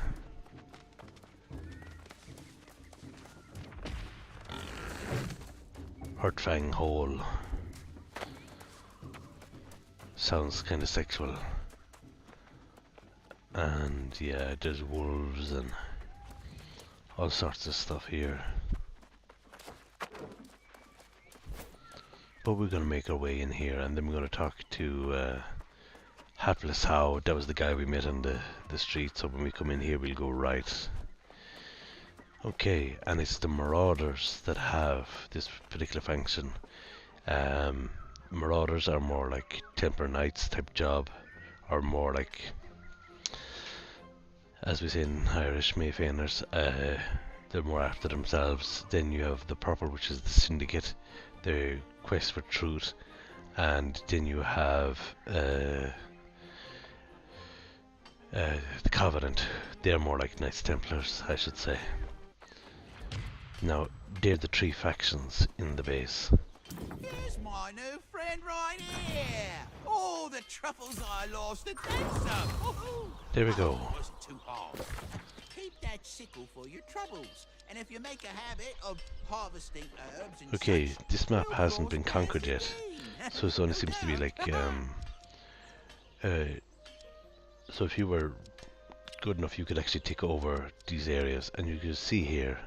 Hurtfang Hole. Sounds kind of sexual. And yeah, there's wolves and all sorts of stuff here. But we're going to make our way in here, and then we're going to talk to Hapless How. That was the guy we met on the street, so when we come in here we'll go right. Okay, and it's the Marauders that have this particular function. Marauders are more like Temper Knights type job, or more like, as we say in Irish, Mayfainers, they're more after themselves. Then you have the purple, which is the Syndicate, the quest for truth, and then you have the Covenant. They're more like Knights Templars, I should say. Now, they're the three factions in the base. Here's my new friend right here. All the truffles I lost and then some. There we go. Oh, it wasn't too hard. Keep that sickle for your troubles, and if you make a habit of harvesting herbs and Okay, such, this map you'll hasn't been cross conquered paths yet, again. so it only seems to be like so if you were good enough, you could actually take over these areas, and you can see here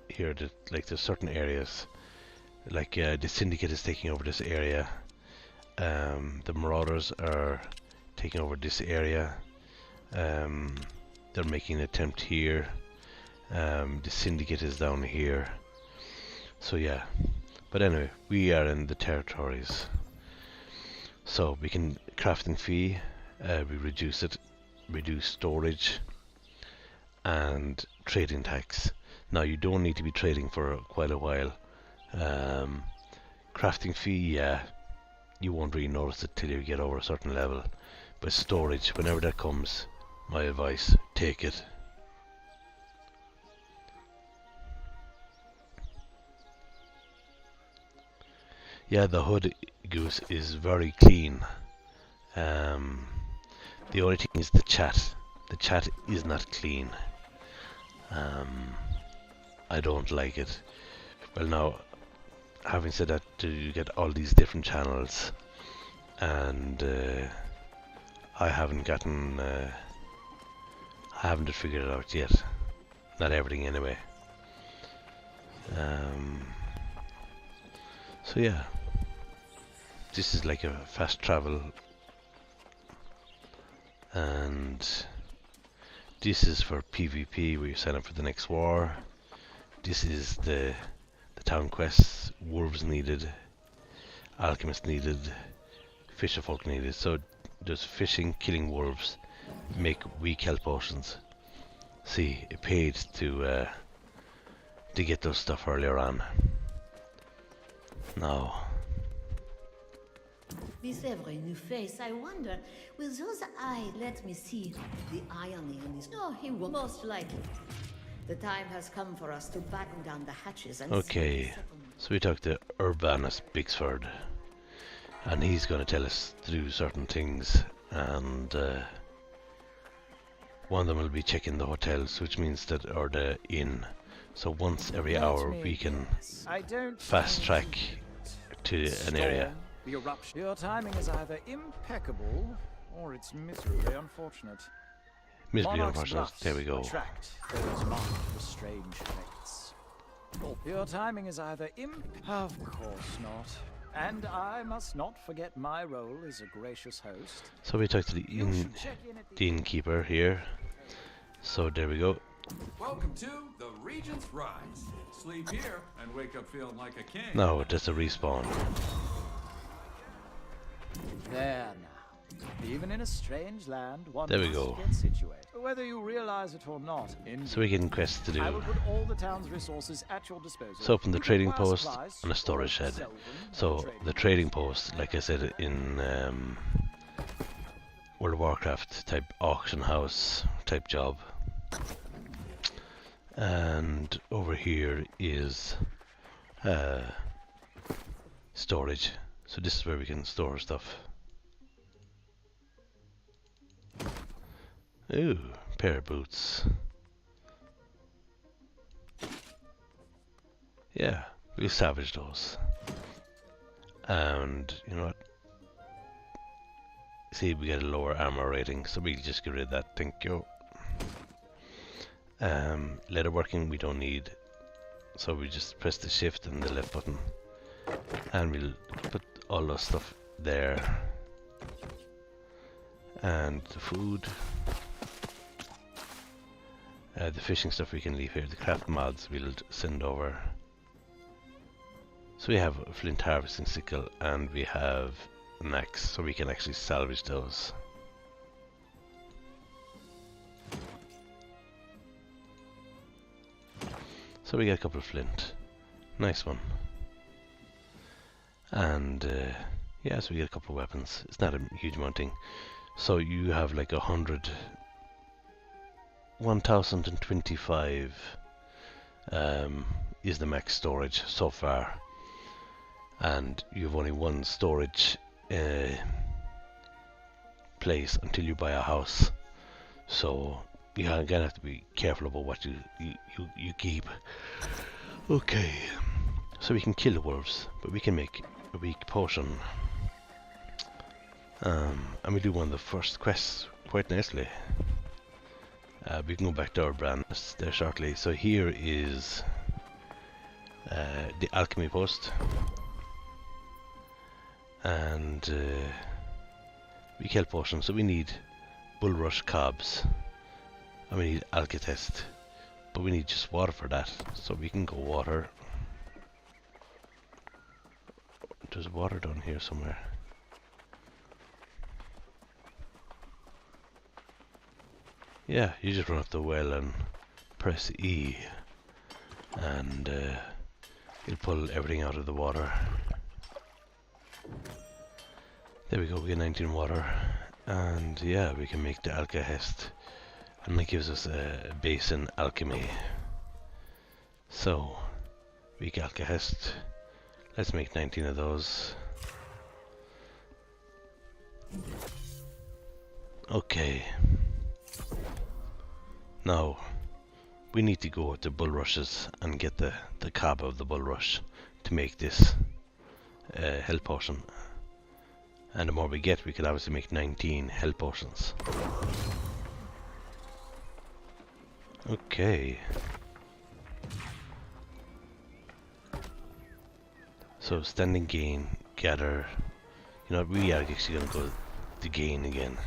here that like there's certain areas, like the Syndicate is taking over this area, the Marauders are taking over this area, they're making an attempt here, the Syndicate is down here, so yeah. But anyway, we are in the territories, so we can crafting fee, we reduce it, reduce storage, and trading tax. Now you don't need to be trading for quite a while. Crafting fee, yeah, you won't really notice it till you get over a certain level. But storage, whenever that comes, my advice, take it. Yeah, the hood, Goose, is very clean. The only thing is the chat. The chat is not clean. I don't like it. Well, now, having said that, you get all these different channels, and I haven't gotten, I haven't figured it out yet. Not everything, anyway. So yeah. this is like a fast travel, and this is for PvP where you sign up for the next war. This is the town quests. Wolves needed, alchemists needed, fisherfolk needed. So there's fishing, killing wolves, make weak health potions. See, it paid to get those stuff earlier on. Now, With every new face, I wonder, will those eyes let me see the irony in this? No, he will most likely. The time has come for us to batten down the hatches and okay, so we talked to Urbanus Bixford, and he's going to tell us to do certain things, and one of them will be checking the hotels, which means that, or the inn. So once every hour we can fast track to an area. The eruption. Your timing is either impeccable or it's miserably unfortunate. Miserably Monarch's unfortunate. bluffs There we go. attract those marked for strange fates. Your timing is either Of course not. And I must not forget my role as a gracious host. So we talked to the You should check in at the innkeeper here. So there we go. Welcome to the Regent's Rise. Sleep here and wake up feeling like a king. No, that's a respawn. There now. Even in a strange land, one There we must go. get situated. Whether you realize it or not, So we get quests to I do. will put all the town's resources at your disposal. So open the You can trading acquire post supplies, and a storage or shed. sell them at So the trading post, like I said in World of Warcraft, type auction house type job. And over here is storage. So this is where we can store stuff. Ooh, pair of boots. Yeah, we'll salvage those. And you know what? See, we get a lower armor rating, so we'll just get rid of that. Thank you. Leatherworking we don't need, so we just press the shift and the left button, and we'll put all the stuff there. And the food, the fishing stuff we can leave here. The craft mods we'll send over. So we have a flint harvesting sickle and we have an axe, so we can actually salvage those. So we get a couple of flint. Nice one. And yeah, so we get a couple of weapons. It's not a huge amount of thing. So you have like 1025 is the max storage so far. And you have only one storage place until you buy a house. So you're gonna have to be careful about what you keep. Okay, so we can kill the wolves, but we can make a weak potion. And we do one of the first quests quite nicely. We can go back to our brand there shortly. So here is the Alchemy Post, and we kill potions. So we need bulrush cobs, and we need alkatest, but we need just water for that. So we can go water. There's water down here somewhere. Yeah, you just run up the well and press E, and it'll pull everything out of the water. There we go, we get 19 water, and yeah, we can make the alkahest, and that gives us a base in alchemy. So, weak alkahest, let's make 19 of those. Okay. Now, we need to go to bulrushes and get the cob of the bulrush to make this health potion. And the more we get, we can obviously make 19 health potions. Okay. So standing gain, gather You know, we are actually going to go to gain again.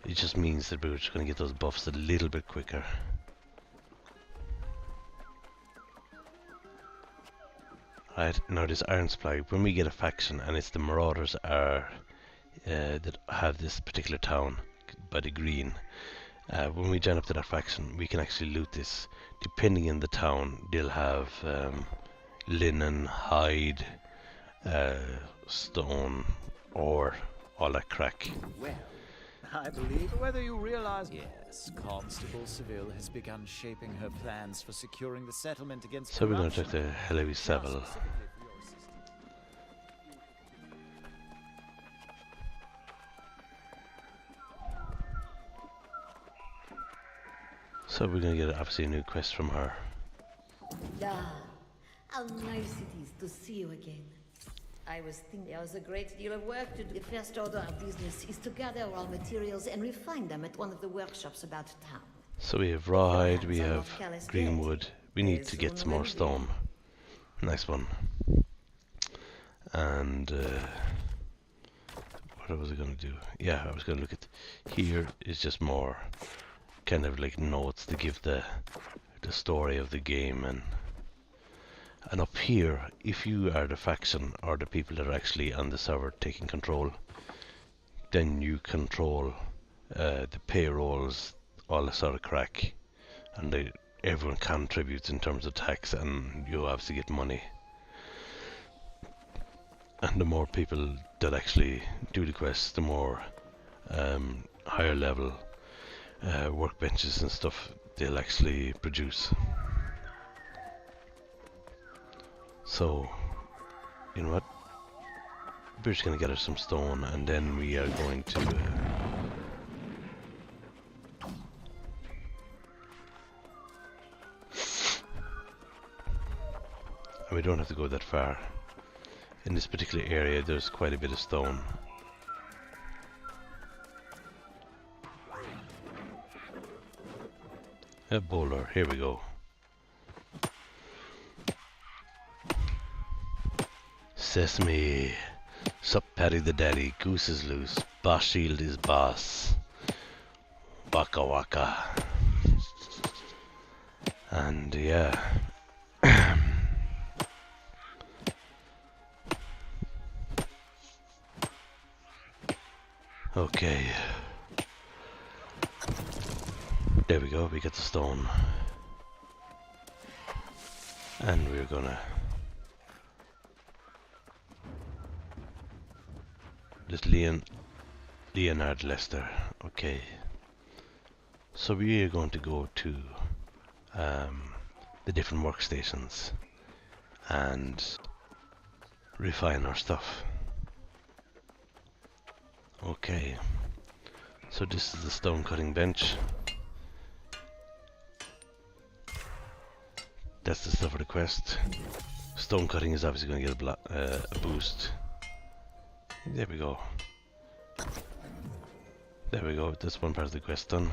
It just means that we're just going to get those buffs a little bit quicker. Right, now this Iron Supply, when we get a faction, and it's the Marauders are that have this particular town by the green, when we join up to that faction, we can actually loot this. Depending on the town, they'll have linen, hide, stone, ore, all that crack. Well, I believe whether you realize... Yes, Constable Seville has begun shaping her plans for securing the settlement against So we're going to corruption. check the Hellery Seville. So we're going to get obviously a new quest from her. Ah, how nice it is to see you again. I was thinking there was a great deal of work to do. The first order of business is to gather raw materials and refine them at one of the workshops about town. So we have rawhide, we have greenwood. We need to get some more stone. Nice one. And what was I going to do? Yeah, I was going to look at here is just more kind of like notes to give the story of the game, and up here, if you are the faction or the people that are actually on the server taking control, then you control the payrolls, all the sort of crack, and everyone contributes in terms of tax, and you obviously get money. And the more people that actually do the quests, the more higher level workbenches and stuff they'll actually produce. So, you know what? We're just gonna get her some stone, and then we are going to and we don't have to go that far. In this particular area there's quite a bit of stone. A boulder, here we go. Sesame, sup Paddy the Daddy, goose is loose, boss shield is boss. Waka waka. And yeah. Okay. There we go, we get the stone. And we're gonna this Leonard Lester. Okay. So we are going to go to the different workstations and refine our stuff. Okay. So this is the stone cutting bench. That's the stuff for the quest. Stone cutting is obviously going to get a boost. There we go. There we go. That's one part of the quest done.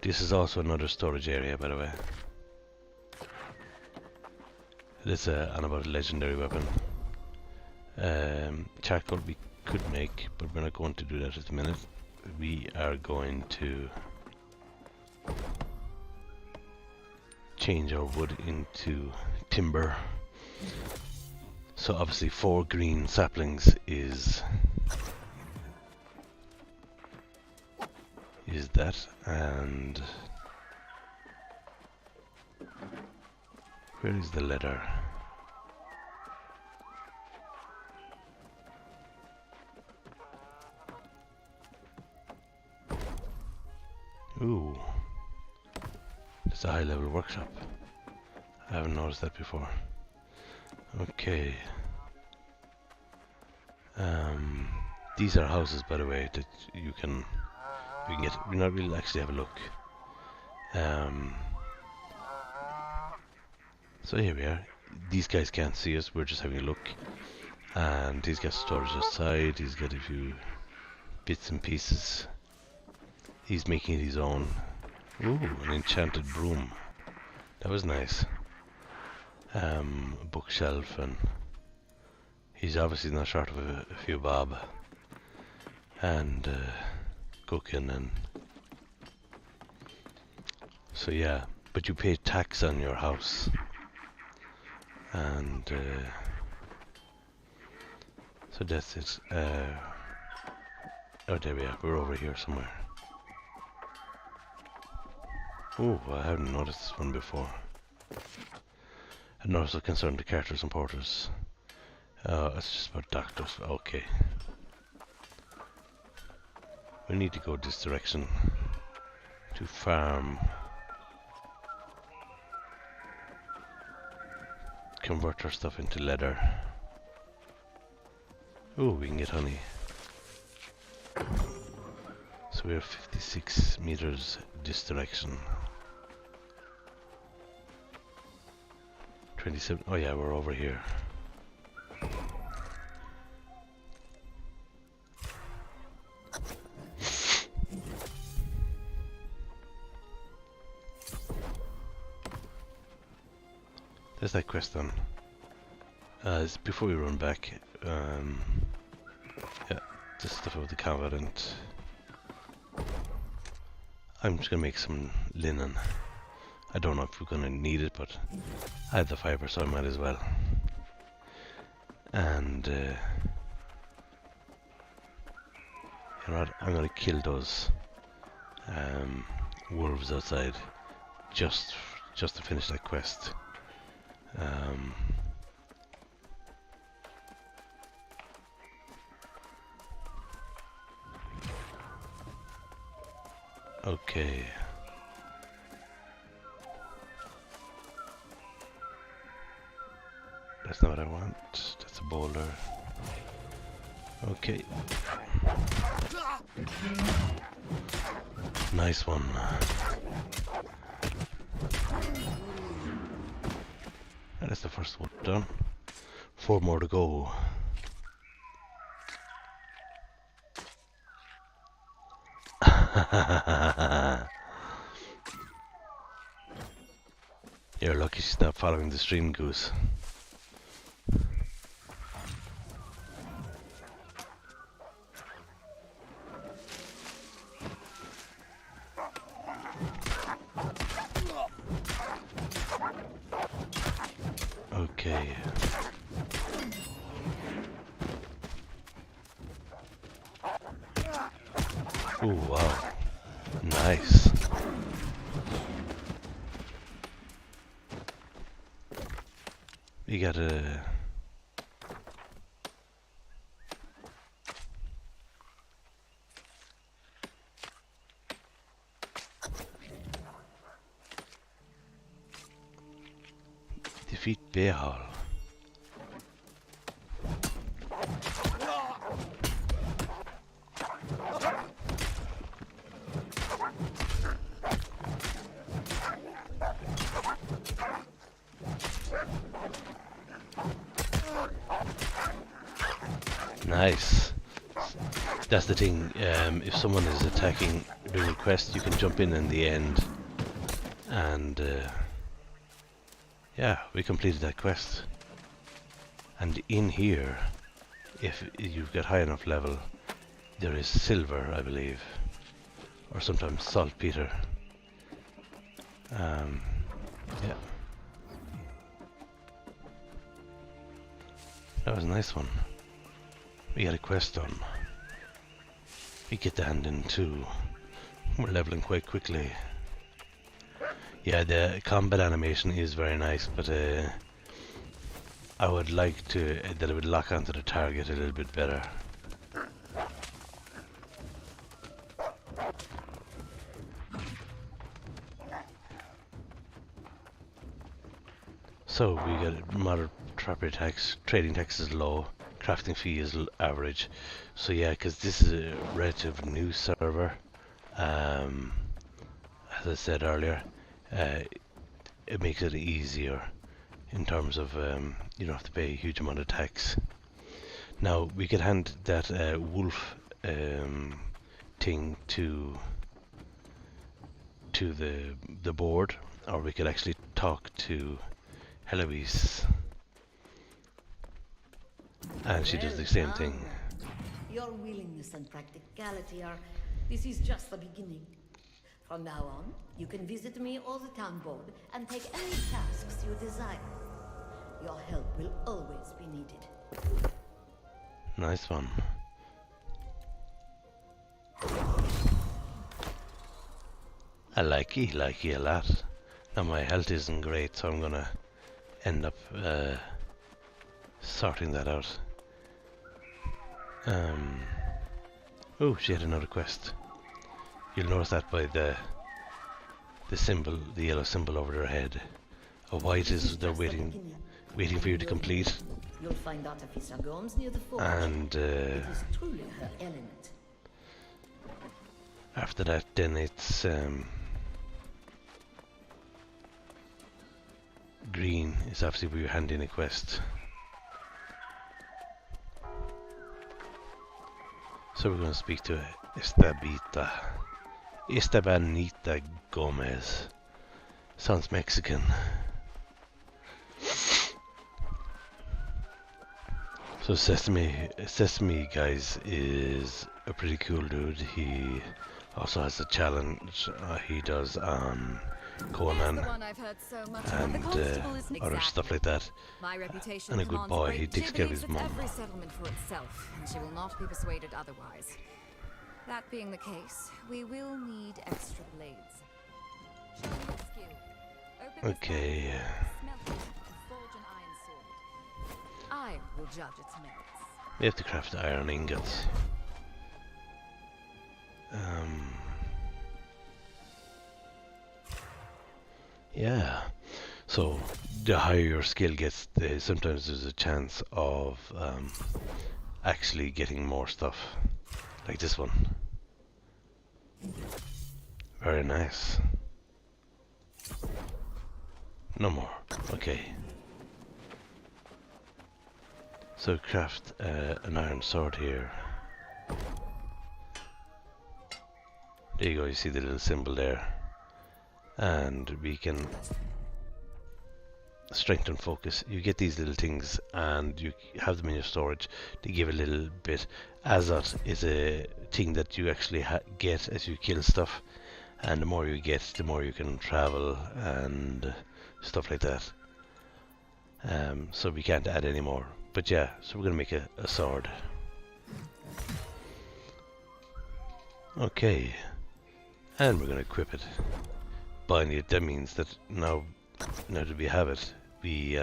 This is also another storage area, by the way. It is about a legendary weapon. Charcoal we could make, but we're not going to do that at the minute. We are going to change our wood into timber. So obviously 4 green saplings is that, and where is the leather? Ooh, it's a high level workshop. I haven't noticed that before. Okay. These are houses, by the way, that you can get. We not really actually have a look. So here we are. These guys can't see us. We're just having a look. And he's got storage outside. He's got a few bits and pieces. He's making it his own. Ooh, an enchanted broom. That was nice. A bookshelf and He's obviously not short of a few bob. And cooking and... So yeah, but you pay tax on your house. And... so that's it. Oh, there we are. We're over here somewhere. Oh, I haven't noticed this one before. And also concerned the carters and porters. It's just about doctors. Okay. We need to go this direction to farm. Convert our stuff into leather. Oh, we can get honey. So we are 56 meters this direction. 27. Oh yeah, we're over here. There's that quest done. Before we run back, yeah, this stuff about the convent. I'm just gonna make some linen. I don't know if we're gonna need it, but I have the fiber, so I might as well. And you know what? I'm gonna kill those wolves outside just to finish that quest. Okay. That's not what I want. That's a boulder. Okay. Nice one. And that's the first one done. 4 more to go. You're lucky she's not following the stream, Goose. Okay. Oh wow. Nice. We got a... Defeat Behal. Nice. That's the thing, if someone is attacking doing a quest, you can jump in the end. And yeah, we completed that quest. And in here, if you've got high enough level, there is silver, I believe. Or sometimes saltpeter. Yeah. That was a nice one. We got a quest done. We get the hand in too. We're leveling quite quickly. Yeah, the combat animation is very nice, but I would like to that it would lock onto the target a little bit better. So we got moderate property tax, trading tax is low, crafting fee is average. So yeah, because this is a relative new server, as I said earlier, it makes it easier in terms of you don't have to pay a huge amount of tax. Now we could hand that wolf thing to the board, or we could actually talk to Heloise. And she does the same thing. Your willingness and practicality are... This is just the beginning. From now on, you can visit me or the town board and take any tasks you desire. Your help will always be needed. Nice one. I like you a lot. Now my health isn't great, so I'm gonna end up sorting that out. Oh, she had another quest. You'll notice that by the symbol, the yellow symbol over their head. A white is they're waiting for you to complete. You'll find Artificer Gomes near the forge. And It is truly her element. after that, then it's green is obviously where you hand in a quest. So we're going to speak to Estebanita Gomez. Sounds Mexican. So Sesame guys is a pretty cool dude. He also has a challenge he does on Conan and other stuff like that. My reputation And a good commands boy, great he takes care of his dividends mum. at every settlement for itself, and she will not be persuaded otherwise. That being the case, we will need extra blades. Show me your skill. Open this Okay. bag, smelt it, and forge an iron sword. I will judge its merits. We have to craft iron ingots. Yeah. So the higher your skill gets, sometimes there's a chance of actually getting more stuff, like this one. Very nice. No more. Okay. So craft an iron sword here. There you go, you see the little symbol there. And we can strengthen focus. You get these little things and you have them in your storage. They give a little bit. Azot is a thing that you actually get as you kill stuff. And the more you get, the more you can travel and stuff like that. So we can't add any more. But yeah, so we're going to make a sword. Okay. And we're going to equip it. Buying it, that means that now that we have it, we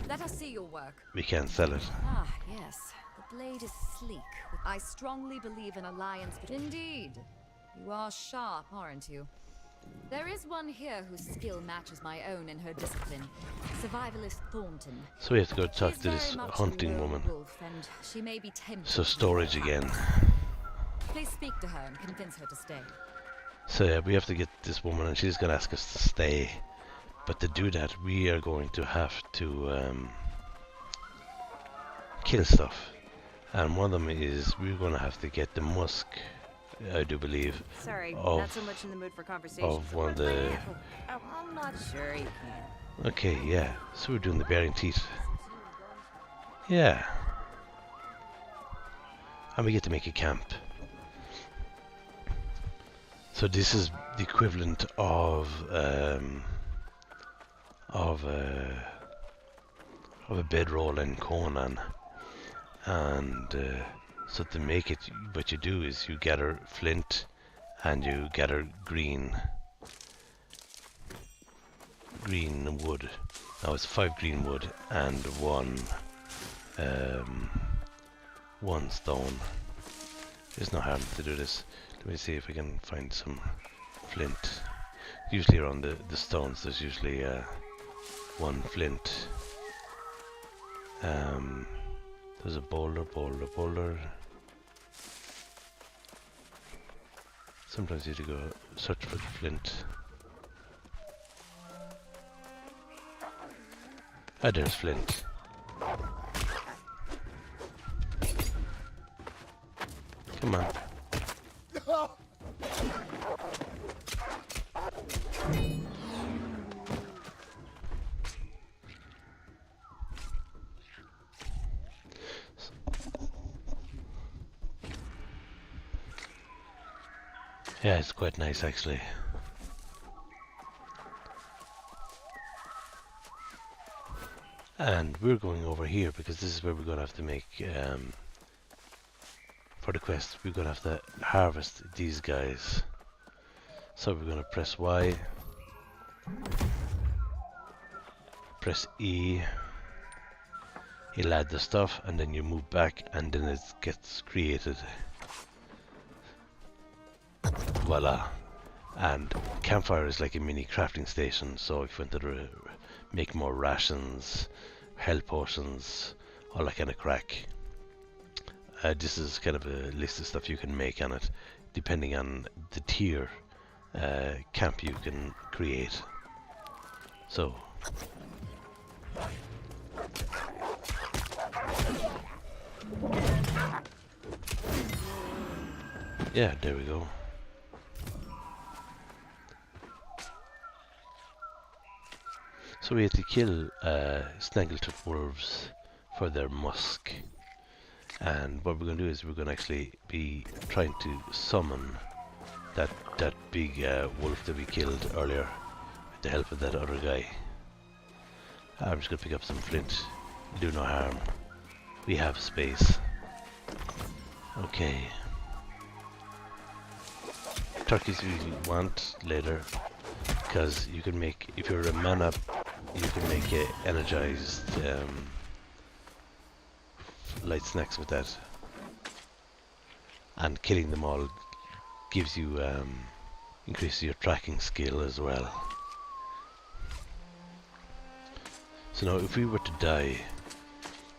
Let us see your work. can sell it. Ah, yes. The blade is sleek. I strongly believe in alliance. Indeed. You are sharp, aren't you? There is one here whose skill matches my own in her discipline. Survivalist Thornton. So we have to go talk She's to this very much a hunting lone woman. wolf, and she may be tempted. So storage again. Please speak to her and convince her to stay. So yeah, we have to get this woman and she's going to ask us to stay. But to do that, we are going to have to kill stuff. And one of them is we're going to have to get the musk, I do believe, Sorry, of- not so much in the mood for conversation. of one of the... Oh, I'm not sure you can. Okay, yeah. So we're doing the bearing teeth. Yeah. And we get to make a camp. So this is the equivalent of a bedroll in Conan. And so to make it, what you do is you gather flint and you gather green wood. Now it's 5 green wood and one stone. There's no harm to do this. Let me see if I can find some flint. Usually around the stones there's usually one flint. There's a boulder. Sometimes you have to go search for the flint. Ah, there's flint. Come on. Yeah, it's quite nice actually. And we're going over here because this is where we're going to have to make, for the quest, we're going to have to harvest these guys. So we're going to press Y, press E, it'll add the stuff, and then you move back and then it gets created. Voila. And campfire is like a mini crafting station, so if you wanted to make more rations, health potions, all that kind of crack. This is kind of a list of stuff you can make on it, depending on the tier camp you can create. So, yeah, there we go. So we had to kill Snaggletooth wolves for their musk. And what we're going to do is we're going to actually be trying to summon that big wolf that we killed earlier with the help of that other guy. I'm just going to pick up some flint. Do no harm. We have space. Okay. Turkeys we want later, because you can make, if you're a mana, you can make energized light snacks with that, and killing them all gives you increases your tracking skill as well. So now if we were to die,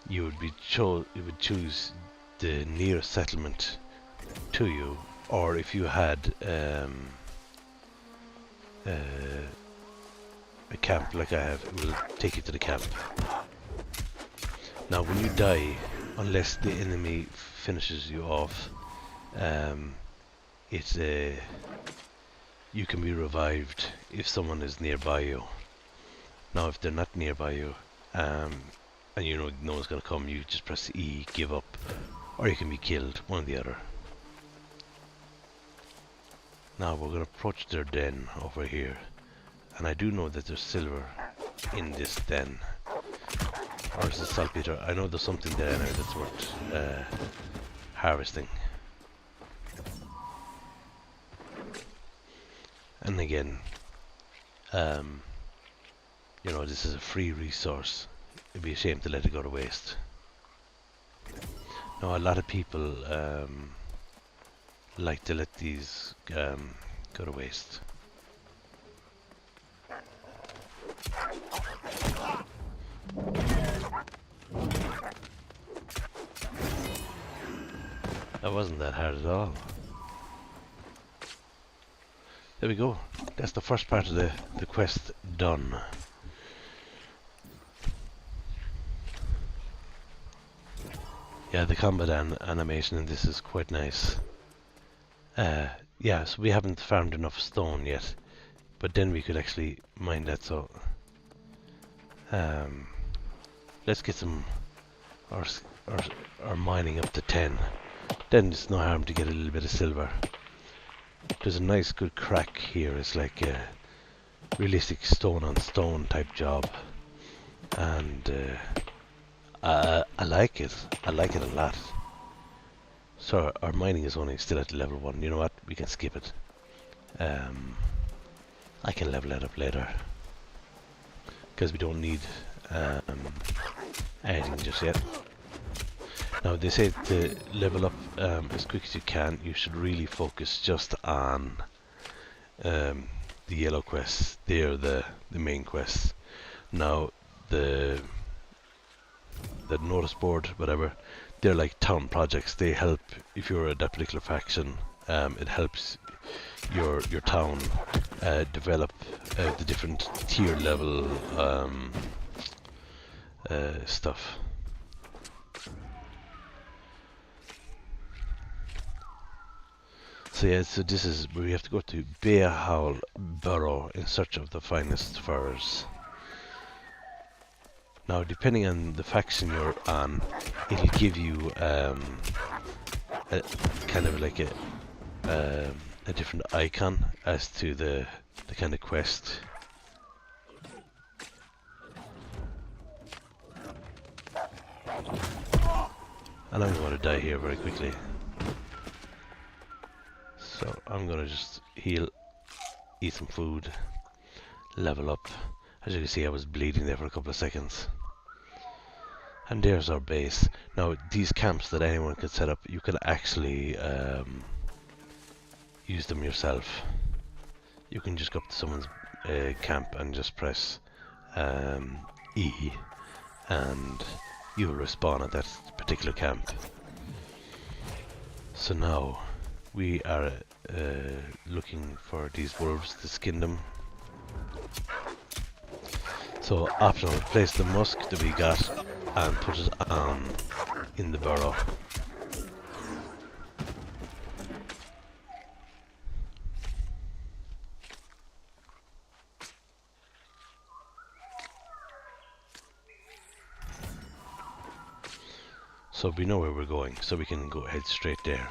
you would be choose the nearest settlement to you, or if you had a camp like I have, it will take you to the camp. Now when you die, unless the enemy finishes you off, you can be revived if someone is nearby you. Now if they're not nearby you, and you know no one's gonna come, you just press E, give up, or you can be killed, one or the other. Now we're gonna approach their den over here, and I do know that there's silver in this den. Or is it saltpeter? I know there's something there now that's worth harvesting. And again, you know, this is a free resource. It'd be a shame to let it go to waste. Now, a lot of people like to let these go to waste. That wasn't that hard at all. There we go. That's the first part of the quest done. Yeah, the combat animation in this is quite nice. Yeah, so we haven't farmed enough stone yet, but then we could actually mine that, so let's get some our mining up to 10. Then it's no harm to get a little bit of silver. There's a nice good crack here. It's like a realistic stone on stone type job, and I like it. I like it a lot. So our mining is only still at level 1. You know what? We can skip it. I can level it up later because we don't need anything just yet. Now they say to level up as quick as you can. You should really focus just on the yellow quests. They're the main quests. Now the notice board, whatever, they're like town projects. They help if you're that particular faction. It helps your town develop the different tier level stuff. So yeah, so this is where you have to go to Bearhowl Burrow in search of the finest furs. Now, depending on the faction you're on, it'll give you a kind of like a a different icon as to the kind of quest. And I'm going to die here very quickly. So I'm going to just heal, eat some food, level up. As you can see, I was bleeding there for a couple of seconds. And there's our base. Now, these camps that anyone can set up, you can actually use them yourself. You can just go up to someone's camp and just press E, and you will respawn at that particular camp. So now we are looking for these wolves to skin them. So optional, place the musk that we got and put it on in the burrow. So we know where we're going, so we can go head straight there.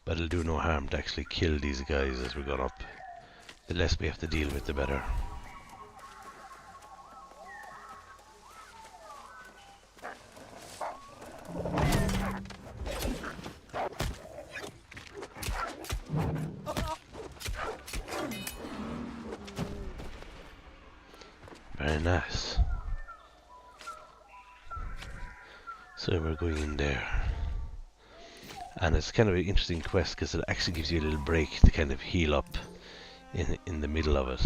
But it'll do no harm to actually kill these guys as we're going up. The less we have to deal with, the better. Very nice. So we're going in there. And it's kind of an interesting quest because it actually gives you a little break to kind of heal up in the middle of it.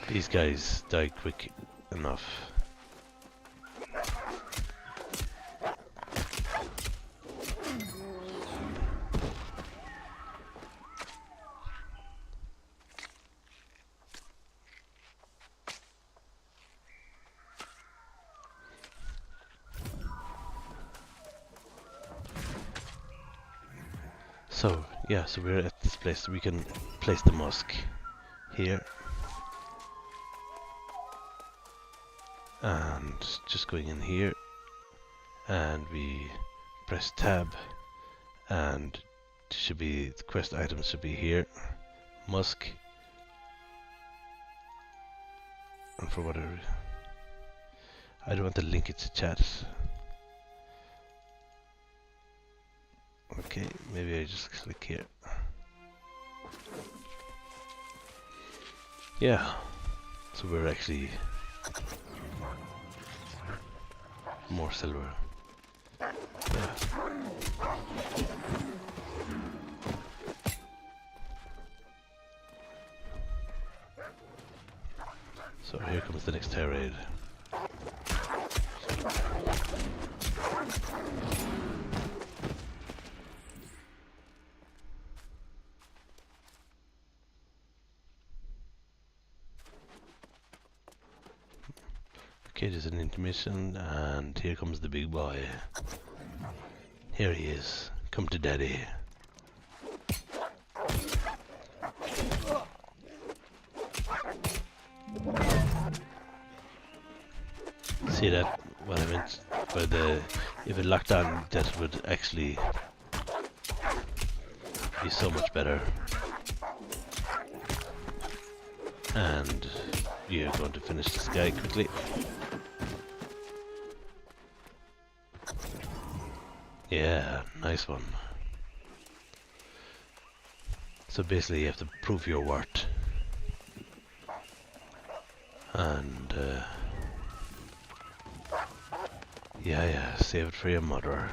These guys die quick enough. So, yeah, so we're at this place. We can place the musk here. And just going in here. And we press tab. And should be, the quest items should be here. Musk. And for whatever, I don't want to link it to chat. Okay, maybe I just click here. Yeah, so we're actually more silver. Yeah. So here comes the next terror raid. Okay, there's an intermission, and here comes the big boy. Here he is. Come to daddy. See that? What I meant by the, if it locked on, that would actually be so much better. And you're going to finish this guy quickly. Yeah, nice one. So basically you have to prove your worth. And yeah, save it for your mother.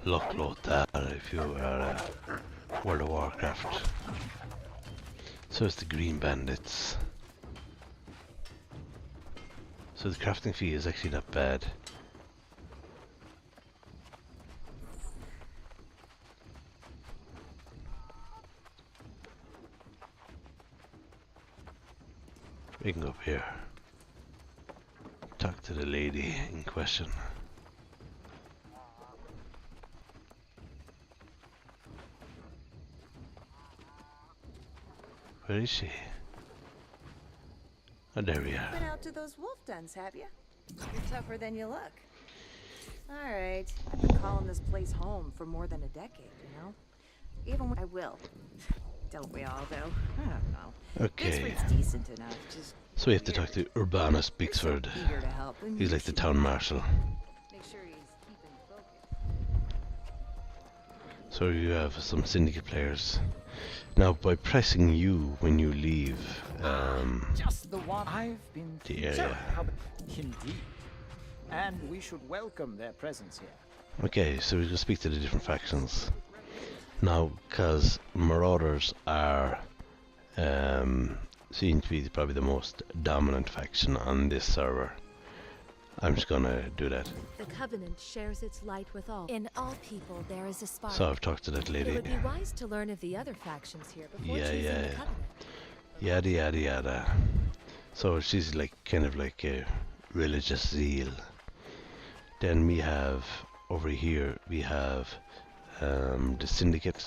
Luck load that if you are World of Warcraft. So it's the Green Bandits. So the crafting fee is actually not bad. We can go up here. Talk to the lady in question. Where is she? Oh, there we are. Been out to those wolf dens, have you? You're tougher than you look. Alright, I've been calling this place home for more than a decade, you know? Even when I will. Don't we all, though? I don't know. Okay. Bixford's decent enough, just So we have to talk to Urbanus You're so Bixford. eager to help, and He's you like the should town be. marshal. Make sure he's keeping focused. So you have some syndicate players. Now by pressing U when you leave Just the one I've been the thinking. area. Indeed. And we should welcome their presence here. Okay, so we can speak to the different factions. Now, because Marauders are seen to be probably the most dominant faction on this server, I'm just gonna do that. The Covenant shares its light with all. In all people, there is a spark. So I've talked to that It lady. would be wise to learn of the other factions here before Yeah, choosing yeah, the yeah. Covenant. Yada yada yada. So she's like kind of like a religious zeal. Then we have over here we have the Syndicate,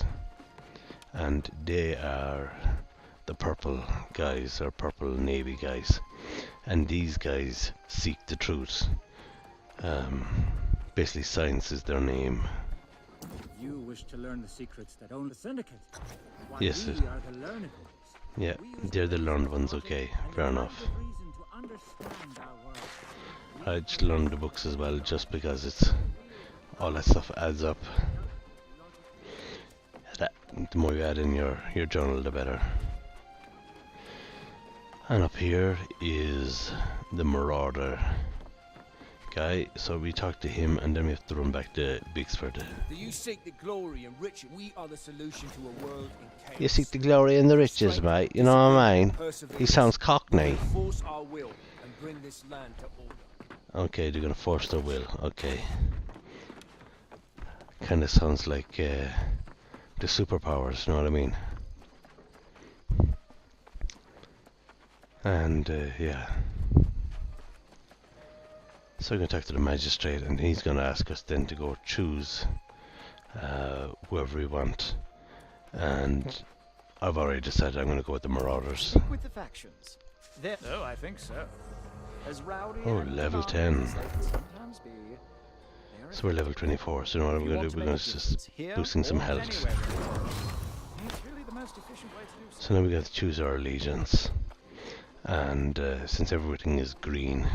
and they are the purple guys or purple navy guys, and these guys seek the truth. Basically, science is their name. You wish to learn the secrets that own the Syndicate. While Yes, we sir. are the learned ones. Yeah, We use they're the knowledge learned of ones. logic Okay, and fair a enough. mind of reason to understand our world. I just learned the books as well, just because it's all that stuff adds up. The more you add in your journal, the better. And up here is the Marauder guy, so we talk to him and then we have to run back to Bixford. Do you seek the glory and riches? We are the solution to a world in chaos. You seek the glory and the riches, mate, you know what I mean? He sounds cockney. Force our will and bring this land to order. Okay, they're gonna force their will, okay. Kinda sounds like the superpowers, you know what I mean? And yeah. So we're going to talk to the magistrate, and he's going to ask us then to go choose whoever we want. And I've already decided I'm going to go with the Marauders. Stick with the factions. Oh, I think so. As rowdy Oh, and level demanding 10. as they can sometimes be, they're So we're level 24, so you know what If we're you going want to do? We're make going a to difference just here boosting some or health. anywhere really. It's really the most efficient way to do so. So now we got to choose our allegiance. And since everything is green,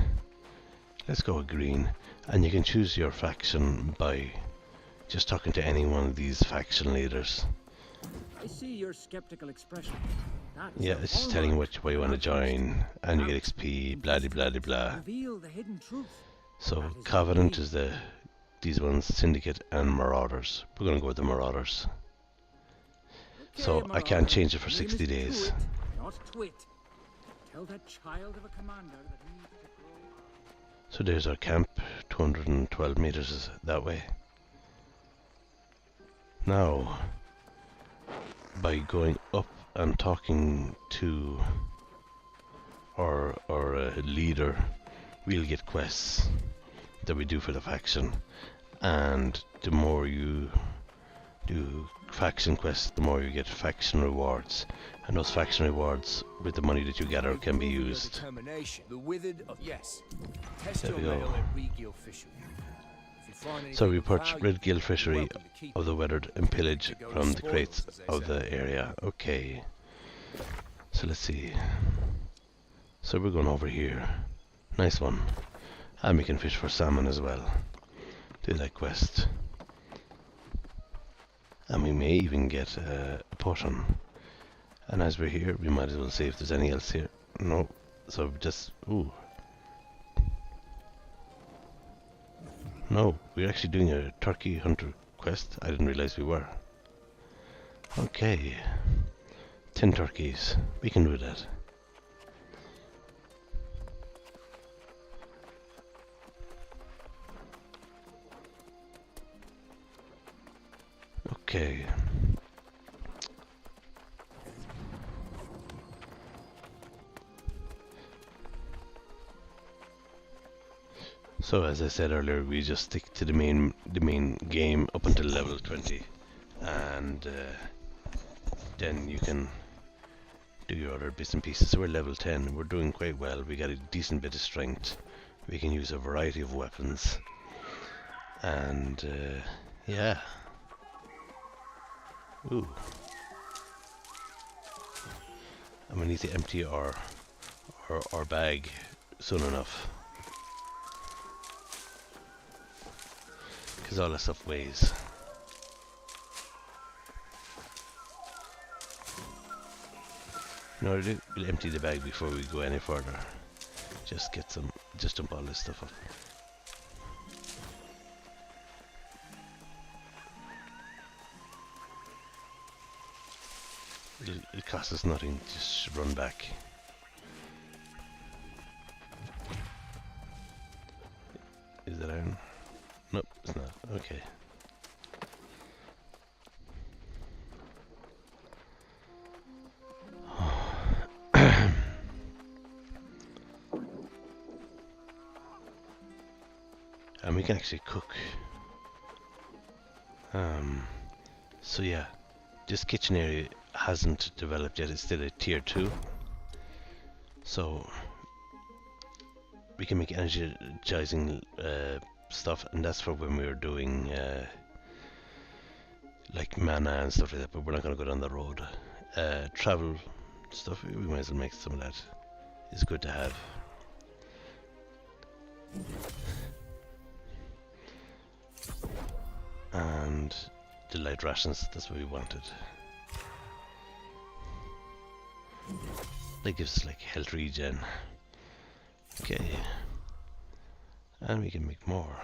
let's go with green. And you can choose your faction by just talking to any one of these faction leaders. I see your skeptical expression. That is Yeah, a it's just telling you hallmark which way you want to of our join, and you get Out. XP, blah de blah de blah. Reveal the hidden truth. So That is Covenant the is these ones, Syndicate and Marauders. We're gonna go with the Marauders. So Okay, I can't Marauder, change it for name 60 is days. Tuit, not Twit. Tell that child of a commander that he needs to grow up. So there's our camp, 212 meters is that way. Now, by going up and talking to our leader, we'll get quests that we do for the faction. And the more you do faction quests, the more you get faction rewards. And those faction rewards, with the money that you gather, can be Prove your used. determination. The withered of yes. Test There your we go. mettle at Regill Fishery. If you find So we anything of purchased value, Red Gill you're Fishery welcome to keep of the it. weathered and pillage To go to from the spoils, crates as they of say. the area. Okay. So let's see. So we're going over here. Nice one. And we can fish for salmon as well. Do that quest. And we may even get a potion. And as we're here, we might as well see if there's anything else here. No. So just... ooh. No, we're actually doing a turkey hunter quest. I didn't realize we were. Okay. 10 turkeys. We can do that. Okay. So as I said earlier, we just stick to the main game up until level 20, and then you can do your other bits and pieces. So we're level 10. We're doing quite well. We got a decent bit of strength. We can use a variety of weapons. And yeah. Ooh. I'm gonna need to empty our bag soon enough. Because all that stuff weighs. No, we'll empty the bag before we go any further. Just dump all this stuff up. It costs us nothing, just run back. Is that iron? Nope, it's not. Okay. And we can actually cook. So yeah, this kitchen area hasn't developed yet, it's still a tier 2. So we can make energizing stuff, and that's for when we were doing like mana and stuff like that, but we're not going to go down the road. Travel stuff, we might as well make some of that. It's good to have. And the light rations, that's what we wanted. That gives us like health regen. Okay. And we can make more.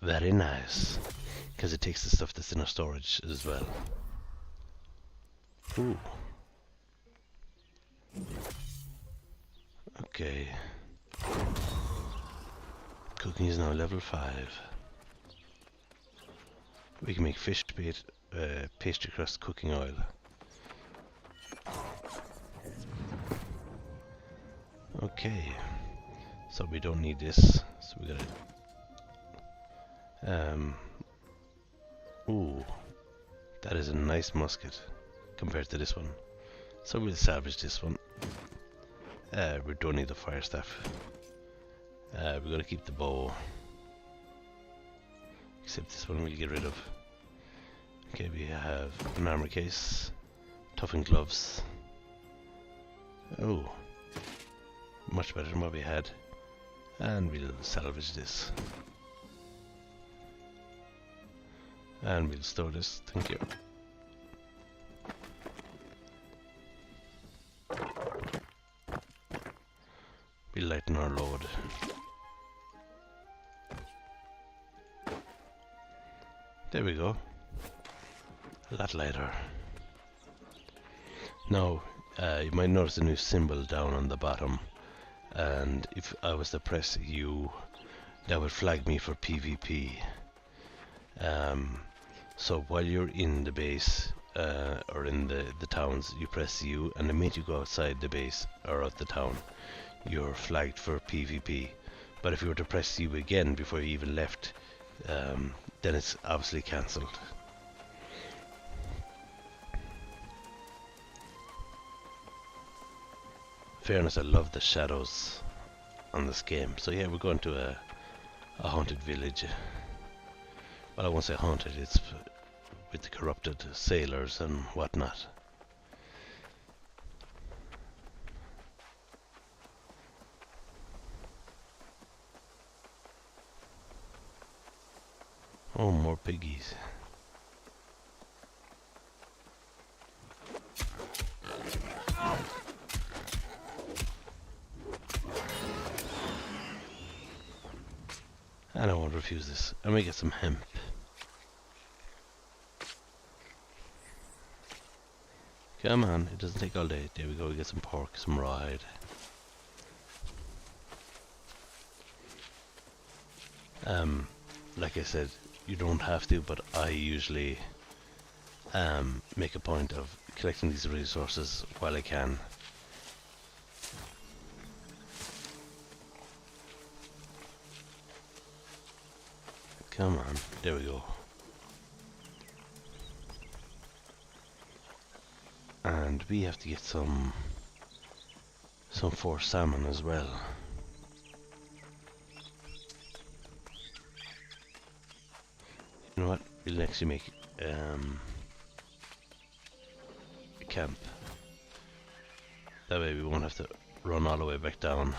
Very nice. Because it takes the stuff that's in our storage as well. Ooh. Okay. Cooking is now level 5. We can make fish bait, pastry crust cooking oil. Okay, so we don't need this, so we gotta... ooh, that is a nice musket compared to this one. So we'll salvage this one. We don't need the fire staff. We're gonna keep the bow. Except this one we'll get rid of. Okay, we have an armor case, toughened gloves. Oh, much better than what we had. And we'll salvage this. And we'll store this, thank you. We'll lighten our load. There we go. A lot lighter. Now, you might notice a new symbol down on the bottom, and if I was to press U, that would flag me for PvP. So while you're in the base, or in the towns, you press U, and the minute you go outside the base, or out the town, you're flagged for PvP. But if you were to press U again before you even left, then it's obviously cancelled. Fairness, I love the shadows on this game. So yeah, we're going to a haunted village. Well, I won't say haunted, it's with the corrupted sailors and whatnot. Oh, more piggies. And I won't refuse this. And we get some hemp. Come on, it doesn't take all day. There we go, we get some pork, some rawhide. Like I said, you don't have to, but I usually make a point of collecting these resources while I can. Come on, there we go. And we have to get some forced salmon as well. You know what? We'll actually make a camp. That way we won't have to run all the way back down.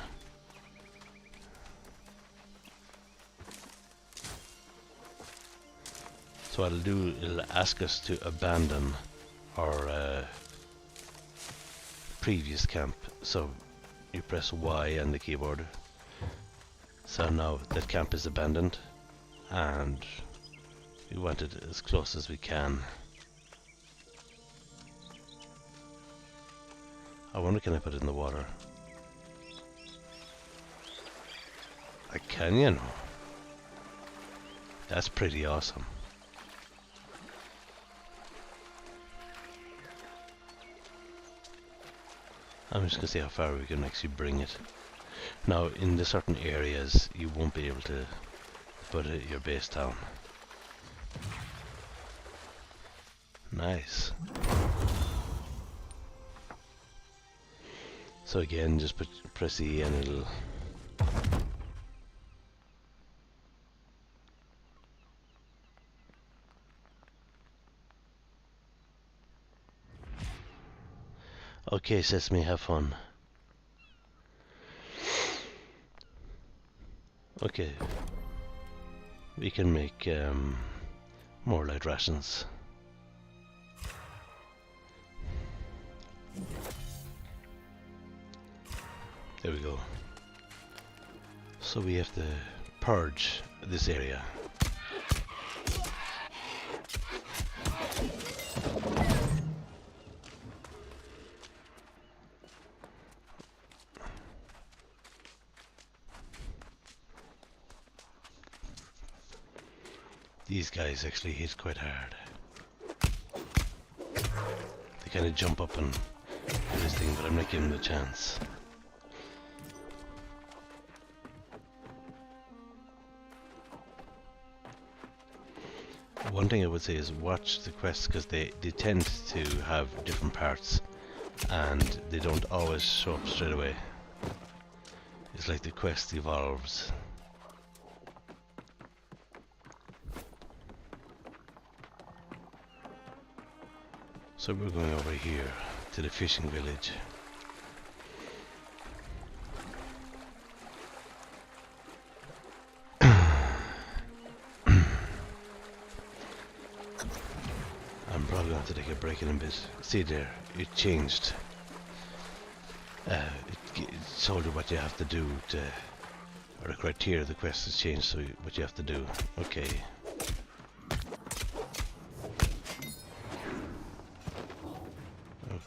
So what it'll do, it'll ask us to abandon our previous camp. So you press Y on the keyboard. So now that camp is abandoned, and we want it as close as we can. I wonder, can I put it in the water? I can, you know. That's pretty awesome. I'm just gonna see how far we can actually bring it. Now, in the certain areas, you won't be able to put your base down. Nice. So again, just press E and it'll... Okay, Sesame, have fun. Okay. We can make more light rations. There we go. So we have to purge this area. These guys actually hit quite hard. They kind of jump up and do this thing, but I'm not giving them a chance. One thing I would say is watch the quests, because they tend to have different parts and they don't always show up straight away. It's like the quest evolves. So we're going over here to the fishing village. I'm probably going to have to take a break in a bit. See there, it changed. It told you what you have to do to, or the criteria of the quest has changed, so what you have to do. Okay.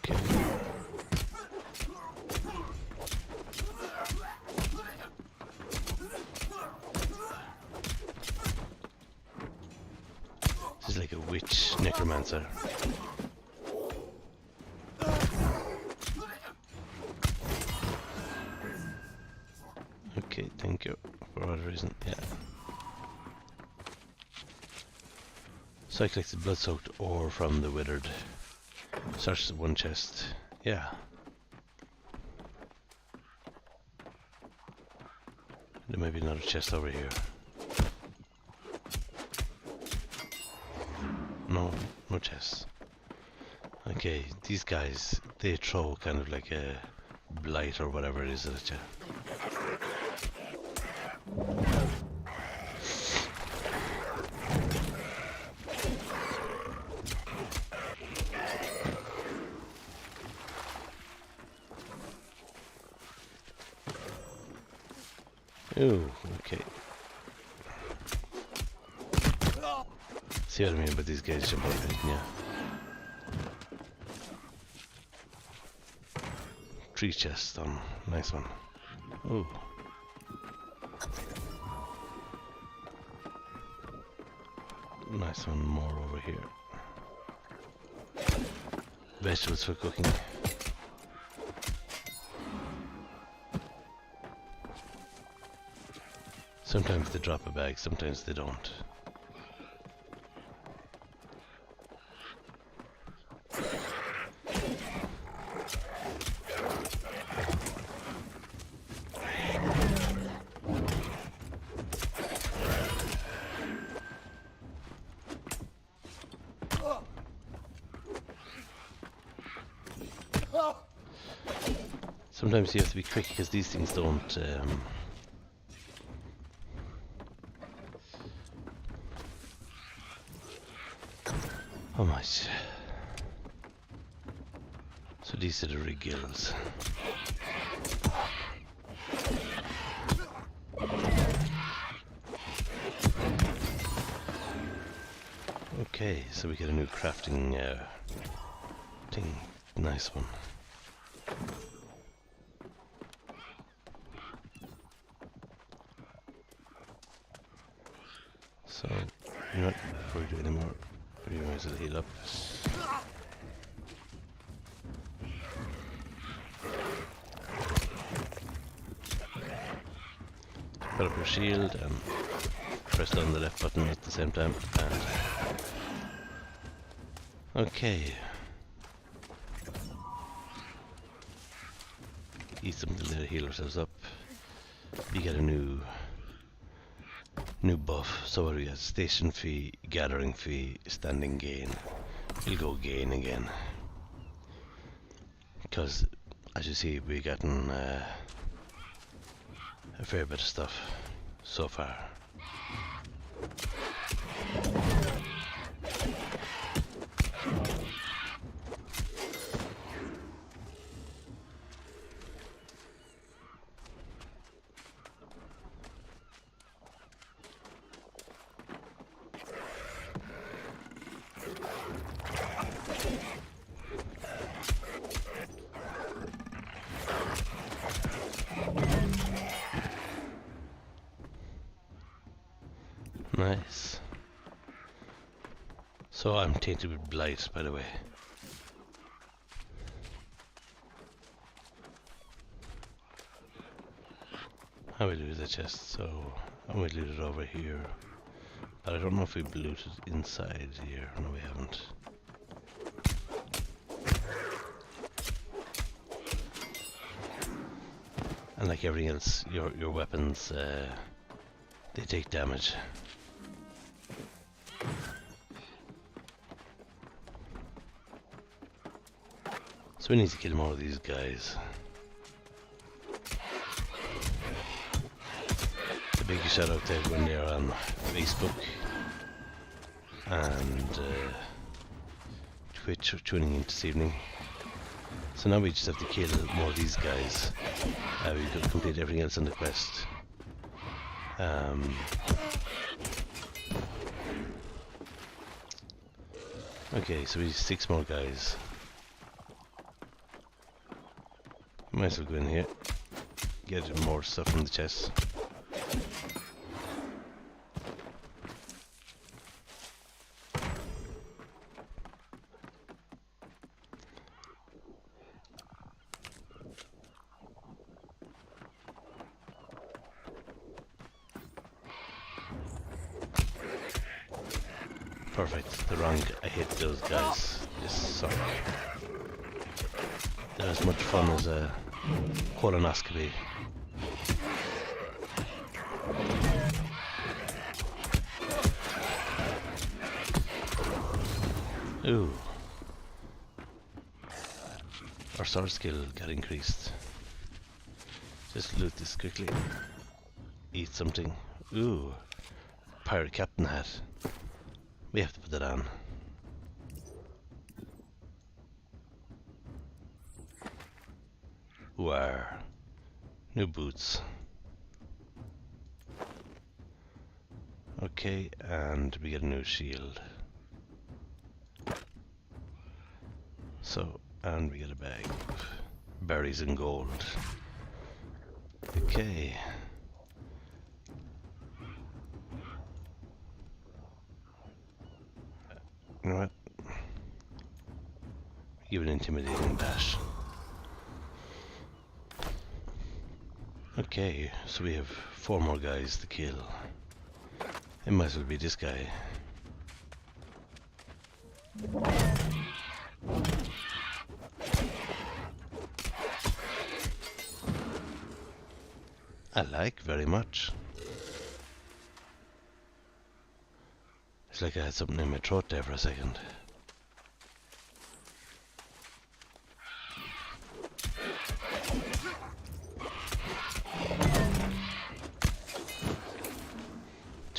Okay. This is like a witch necromancer. Okay, thank you. For what reason? Yeah. So I collected blood-soaked ore from the withered. Search the one chest. Yeah. There may be another chest over here. No, no chests. Okay, these guys, they throw kind of like a blight or whatever it is at you. Ooh, okay. See what I mean about these guys jumping out, yeah. 3 chests done. Nice one. Ooh. Nice one more over here. Vegetables for cooking. Sometimes they drop a bag, sometimes they don't. Sometimes you have to be quick because these things don't. How much? So these are the rig gills. Okay, so we get a new crafting thing. Nice one. So, you know what, before we do any more, we might as well heal up. Put up your shield and press down the left button at the same time. And okay. Eat something to heal ourselves up. You get a new buff. So what do we got? Station fee, gathering fee, standing gain. We'll go gain again. Because as you see, we've gotten a fair bit of stuff so far. Nice. So I'm tainted with blight, by the way. How we lose the chest? So I will loot it over here, but I don't know if we looted inside here. No, we haven't. And like everything else, your weapons they take damage. So we need to kill more of these guys. A big shout out to everyone there on Facebook and Twitch for tuning in this evening. So now we just have to kill more of these guys. We could complete everything else on the quest. Okay, so we need 6 more guys. Might as well go in here, get more stuff from the chest. Perfect, the wrong, I hit those guys. This sucked. They're as much fun as a colonoscopy. Ooh. Our sword skill got increased. Just loot this quickly. Eat something. Ooh. Pirate captain hat. We have to put that on. Wow. New boots. Okay, and we get a new shield. So, and we get a bag of berries and gold. Okay. You know what? Give an intimidating dash. Okay, so we have 4 more guys to kill. It might as well be this guy. I like very much. It's like I had something in my throat there for a second.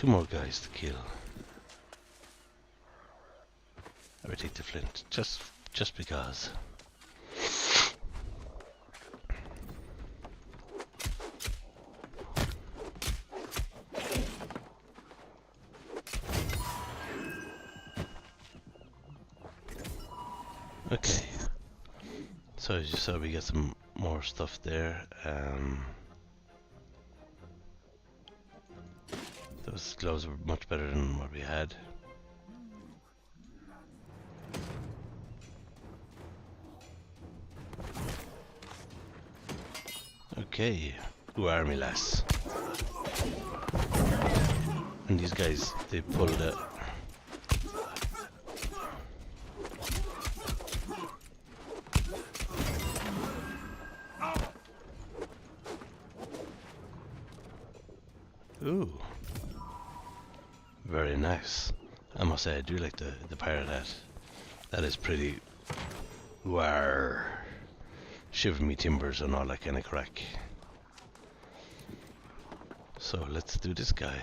more guys to kill. I would take the flint, just because. Okay. So as you saw, we get some more stuff there. Those gloves were much better than what we had. Okay, who are me, lass? And these guys, they pulled it. Ooh, very nice. I must say, I do like the pirate hat. That is pretty. War, shiver me timbers and all that kind of crack. So let's do this guy.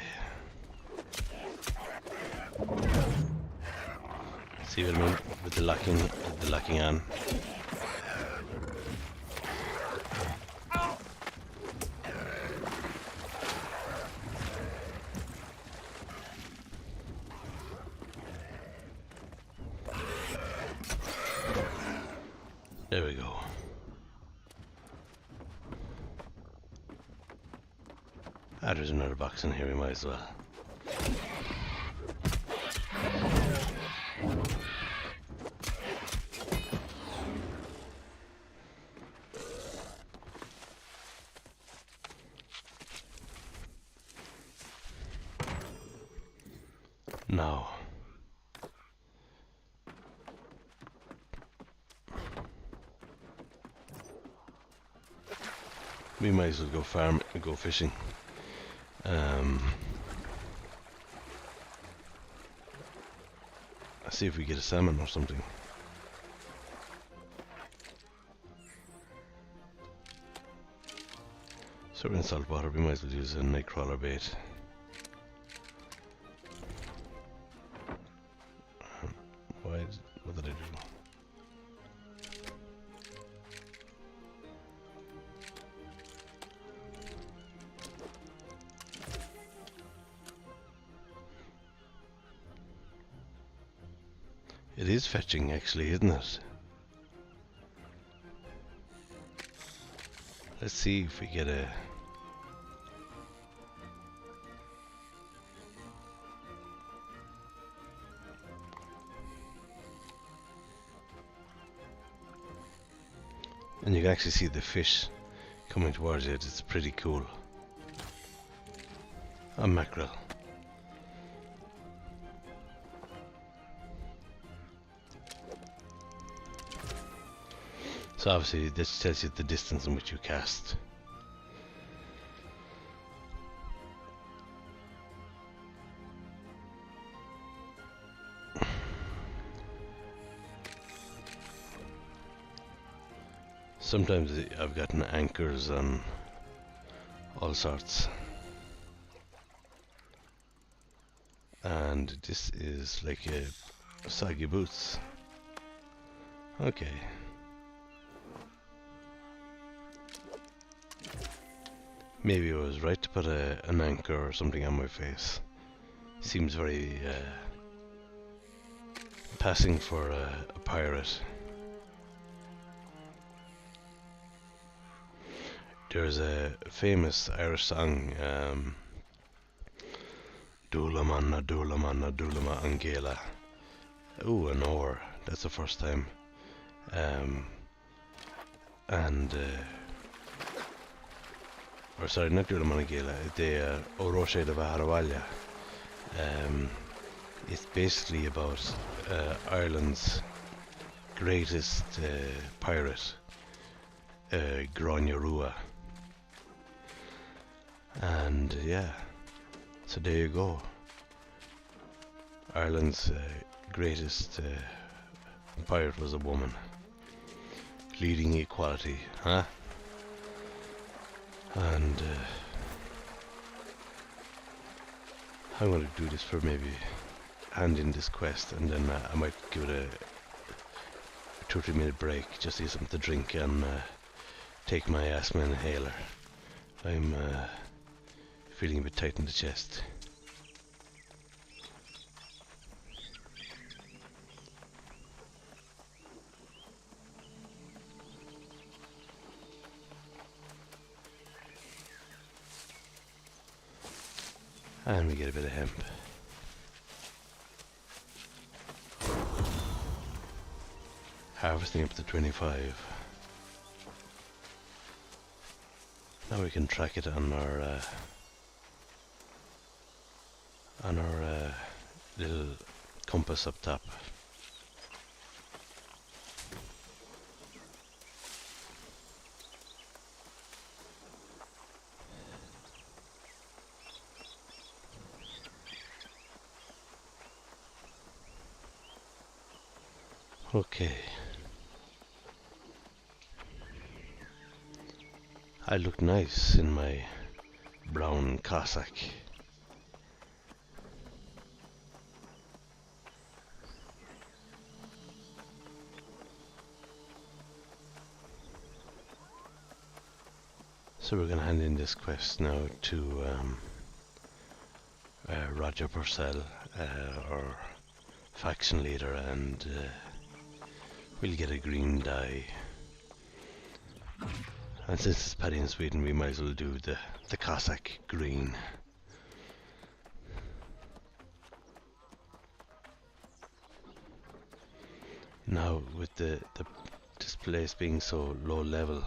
See what I mean with the locking on. There we go. Ah, there's another box in here, we might as well. Now. We might as well go farm, go fishing. Let's see if we get a salmon or something. So we're in salt water, we might as well use a nightcrawler bait. What did I do? It is fetching, actually, isn't it? Let's see if we get a... And you can actually see the fish coming towards it. It's pretty cool. A mackerel. So obviously this tells you the distance in which you cast. Sometimes I've gotten anchors on all sorts. And this is like a soggy boots. Okay. Maybe I was right to put an anchor or something on my face. Seems very passing for a pirate. There's a famous Irish song, Dula manna, dula manna, dula ma angela. Ooh, an oar. That's the first time. Or sorry, not Dula manna angela. The Oroche de Vaharawalya. It's basically about Ireland's greatest pirate, Gráinne. And yeah, so there you go. Ireland's greatest pirate was a woman. Leading equality, huh? And I'm going to do this for maybe hand in this quest, and then I might give it a 2 or 3 minute break just to get something to drink and take my asthma inhaler. I'm feeling a bit tight in the chest. And we get a bit of hemp. Harvesting up to 25. Now we can track it on our little compass up top. Okay. I look nice in my brown cassock. So we're going to hand in this quest now to Roger Purcell, our faction leader, and we'll get a green dye. And since it's Paddy in Sweden, we might as well do the Cossack green. Now, with this place being so low level,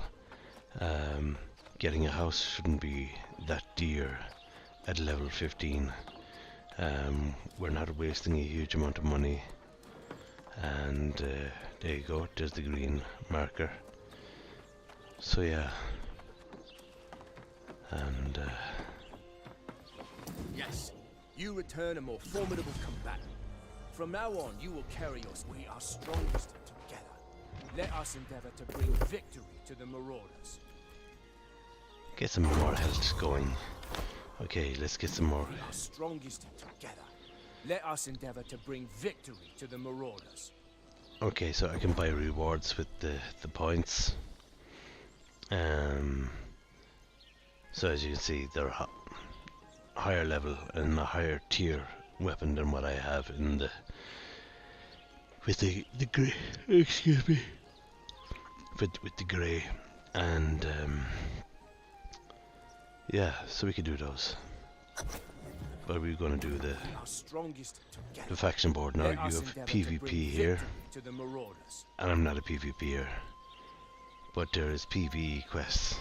getting a house shouldn't be that dear at level 15. We're not wasting a huge amount of money. And there you go, there's the green marker. So yeah, and Yes, you return a more formidable combatant. From now on, you will carry us. We are strongest together. Let us endeavor to bring victory to the Marauders. get some more health going. Okay, let's get some more. We are strongest together. Let us endeavor to bring victory to the Marauders. Okay, so I can buy rewards with the points. So as you can see, they're higher level and a higher tier weapon than what I have in with the grey. Excuse me. With the grey, and yeah, so we could do those. But we're going to do the faction board now. You have PvP here, and I'm not a PvPer, but there is PvE quests.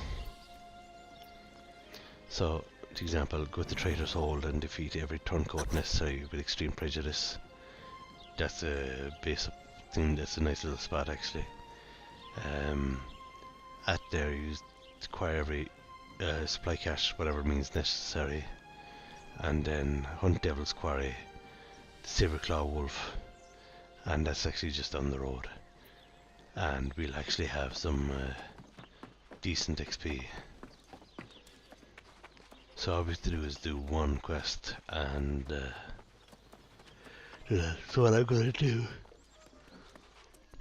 So, for example, go to Traitor's Hold and defeat every turncoat necessary with extreme prejudice. That's a basic thing. That's a nice little spot, actually. At there, you acquire every supply cache, whatever means necessary, and then hunt Devil's Quarry, the Silverclaw Wolf, and that's actually just down the road. And we'll actually have some decent XP. So all we have to do is do one quest, and so what I'm going to do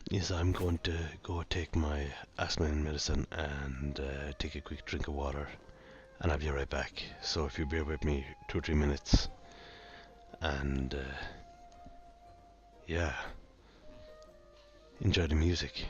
is I'm going to go take my asthma medicine and take a quick drink of water, and I'll be right back. So if you bear with me 2 or 3 minutes, and yeah, enjoy the music.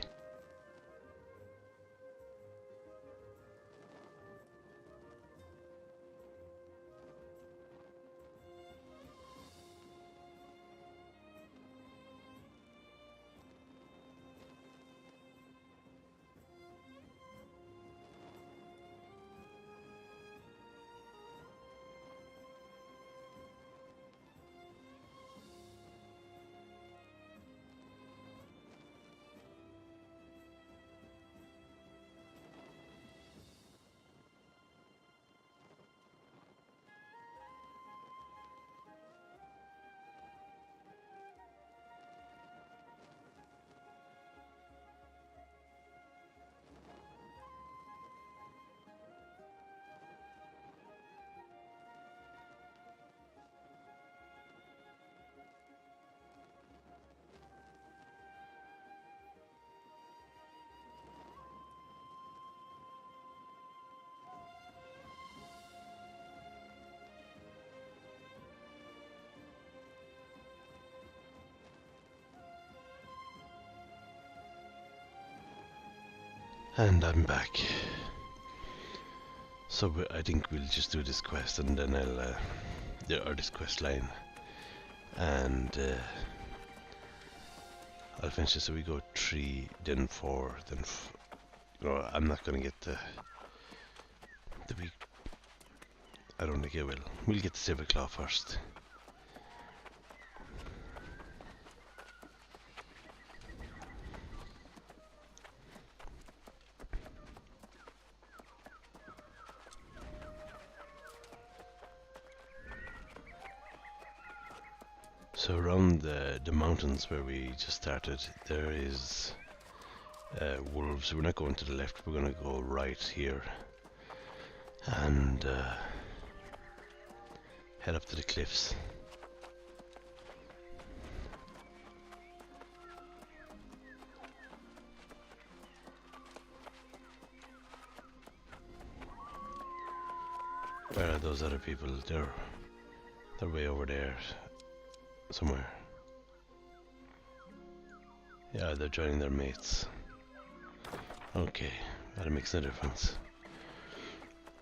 And I'm back. So I think we'll just do this quest and then I'll or this quest line, and I'll finish this. So we go 3, then 4, then no, I'm not gonna get the week. I don't think I will. We'll get the silver claw first. So around the mountains where we just started, there is wolves. We're not going to the left, we're going to go right here and head up to the cliffs. Where are those other people? They're way over there somewhere. Yeah, they're joining their mates. Okay, that makes no difference.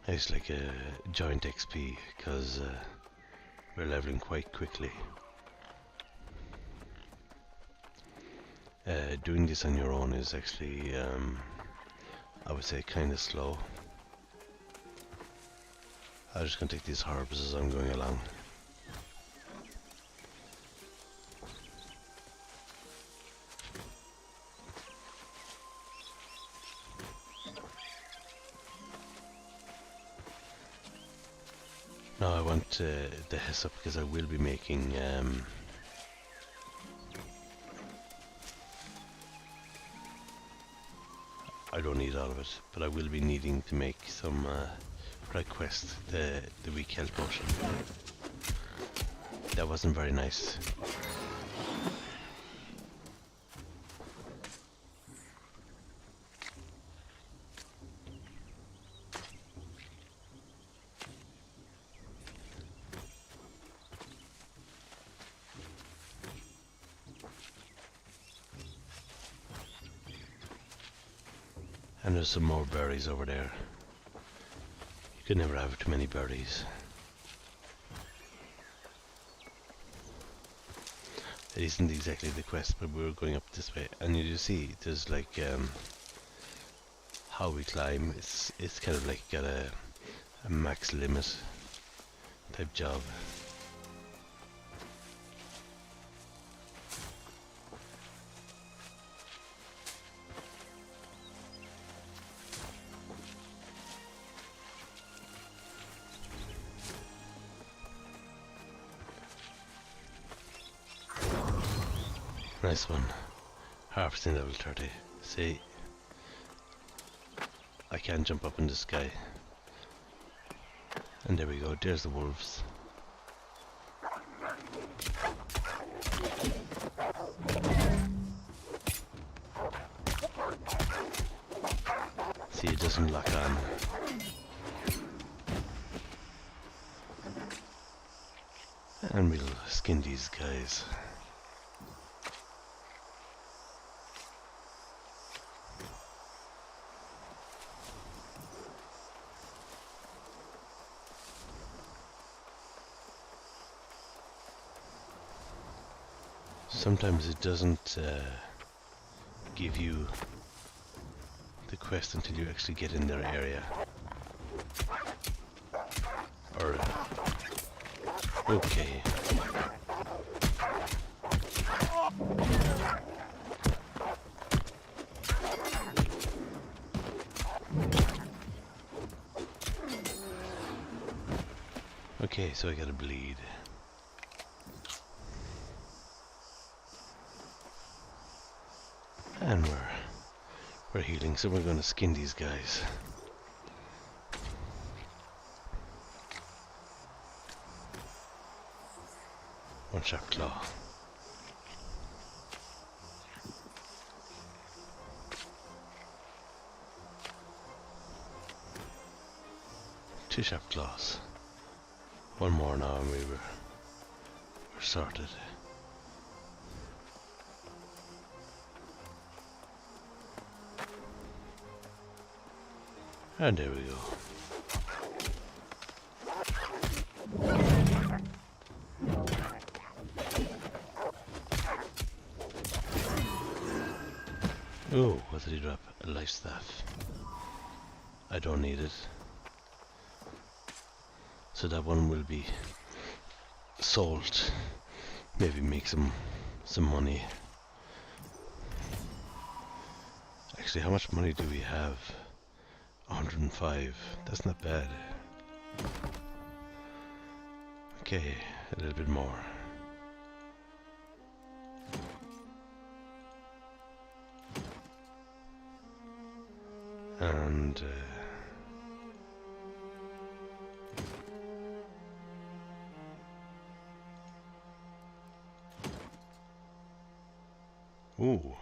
It's like a joint XP because we're leveling quite quickly. Doing this on your own is actually, I would say, kind of slow. I'm just gonna take these herbs as I'm going along. Now I want the hyssop because I will be making I don't need all of it, but I will be needing to make some quest, the weak health potion. That wasn't very nice. And there's some more berries over there. You can never have too many berries. It isn't exactly the quest, but we're going up this way. And you see, there's like how we climb. It's kind of like got a max limit type job. Nice one. Harvesting level 30. See, I can jump up in the sky. And there we go, there's the wolves. See, it doesn't lock on. And we'll skin these guys. Sometimes it doesn't give you the quest until you actually get in their area. Or okay. Okay, so I gotta bleed. And we're healing, so we're going to skin these guys. One sharp claw. Two sharp claws. One more now and we're sorted. And there we go. Oh, what did he drop? A life staff. I don't need it. So that one will be sold. Maybe make some money. Actually, how much money do we have? 105. That's not bad. Okay, a little bit more. And ooh.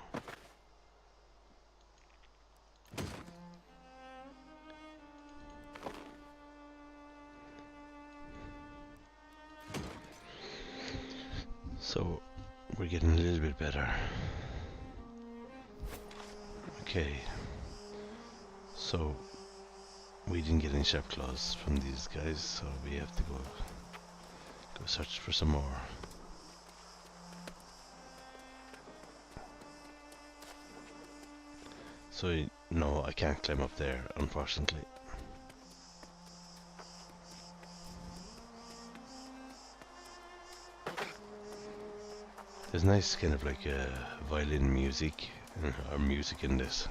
So we're getting a little bit better. Okay. So we didn't get any sharp claws from these guys, so we have to go search for some more. So no, I can't climb up there, unfortunately. There's nice kind of like violin music or music in this.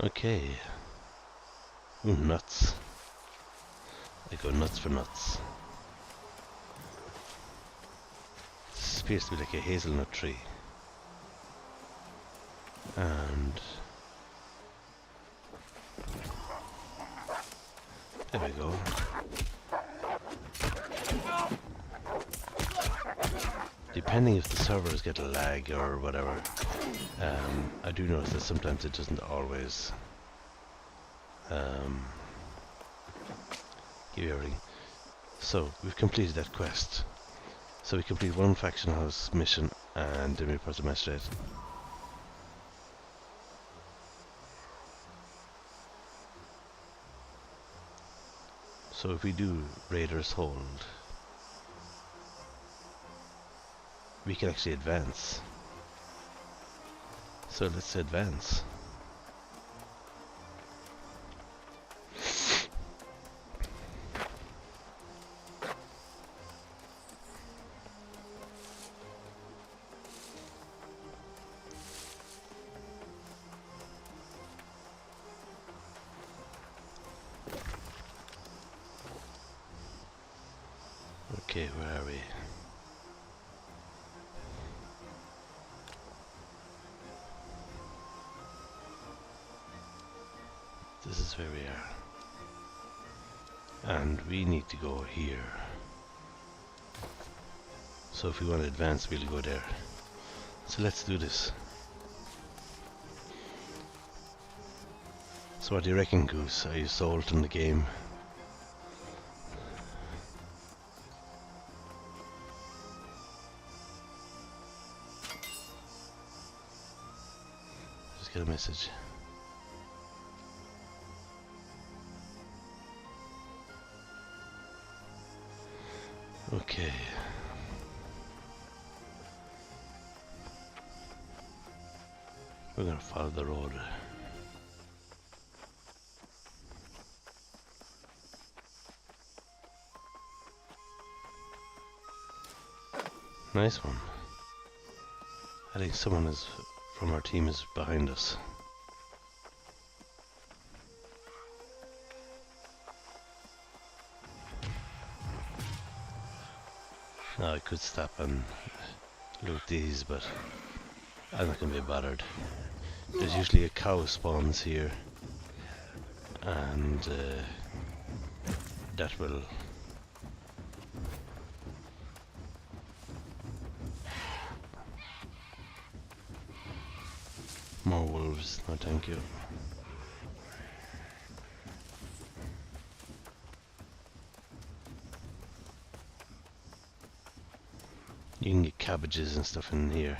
Okay. Ooh, nuts. I go nuts for nuts. This appears to be like a hazelnut tree. And there we go. Depending if the servers get a lag or whatever, I do notice that sometimes it doesn't always give you everything. So we've completed that quest. So we complete one faction house mission and then we report the magistrate. So if we do Raiders Hold, we can actually advance. So let's advance. Okay, where are we? This is where we are. And we need to go here. So if we want to advance, we'll go there. So let's do this. So what do you reckon, Goose? Are you sold on the game? Just get a message. Okay. We're gonna follow the road. Nice one. I think someone is from our team is behind us. Now I could stop and loot these, but I'm not going to be bothered. There's usually a cow spawns here, and that will More wolves, no thank you. You can get cabbages and stuff in here.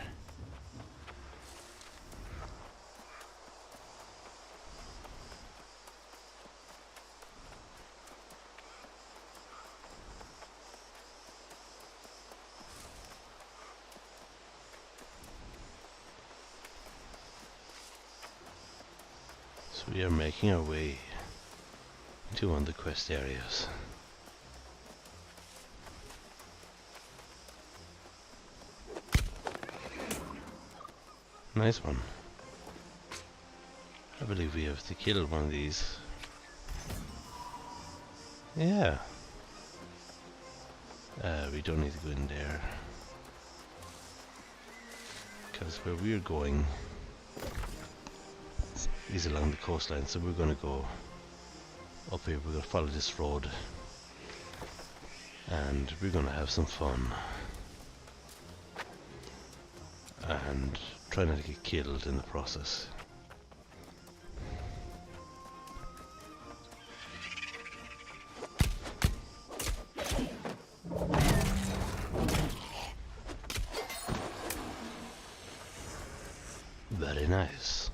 So we are making our way to one of the quest areas. Nice one. I believe we have to kill one of these. Yeah. We don't need to go in there. Because where we're going is along the coastline, so we're going to go up here. We're going to follow this road. And we're going to have some fun. And try not to get killed in the process. Very nice.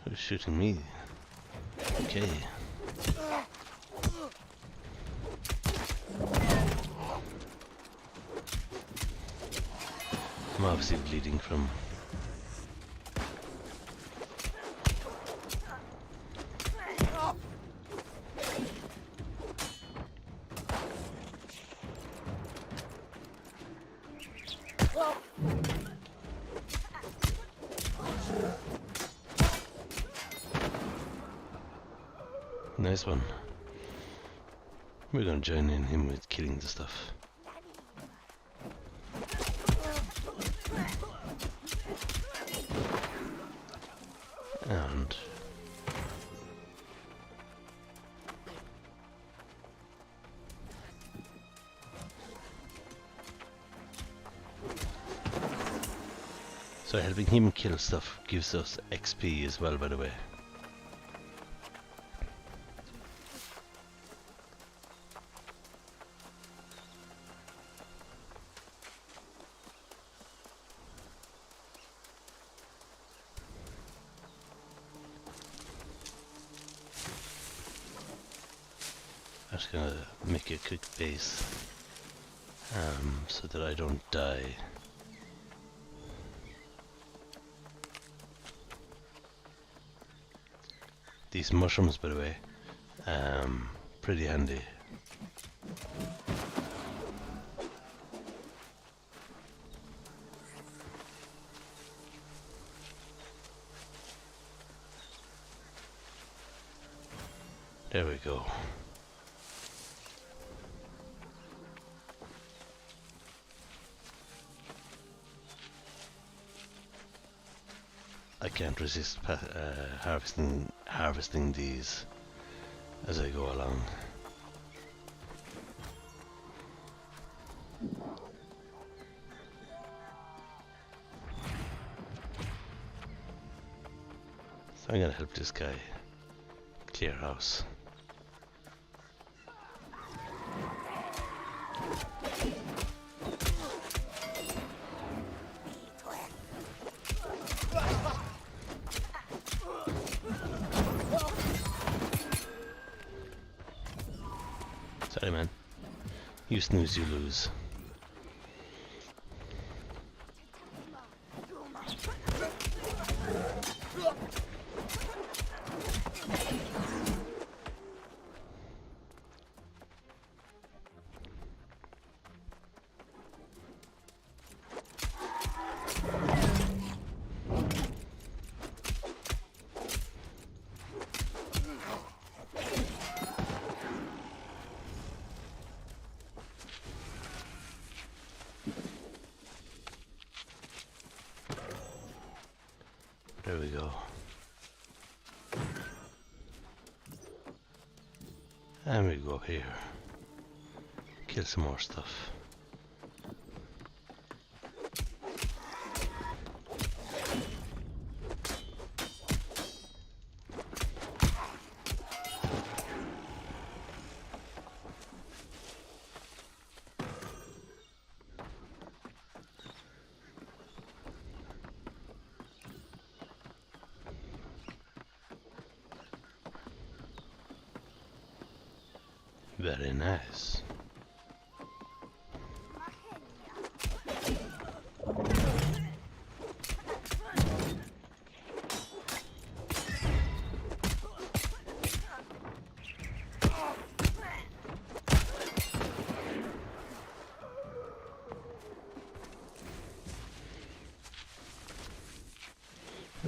Who's shooting me? Okay. I'm obviously bleeding from... Nice one. We're gonna join in him with killing the stuff. And so helping him kill stuff gives us XP as well, by the way. I'm just gonna make a quick base so that I don't die. These mushrooms, by the way, pretty handy. There we go. I can't resist harvesting these as I go along. So I'm gonna help this guy clear house. Sorry, man. You snooze, you lose. There we go. And we go here. Kill some more stuff. Very nice.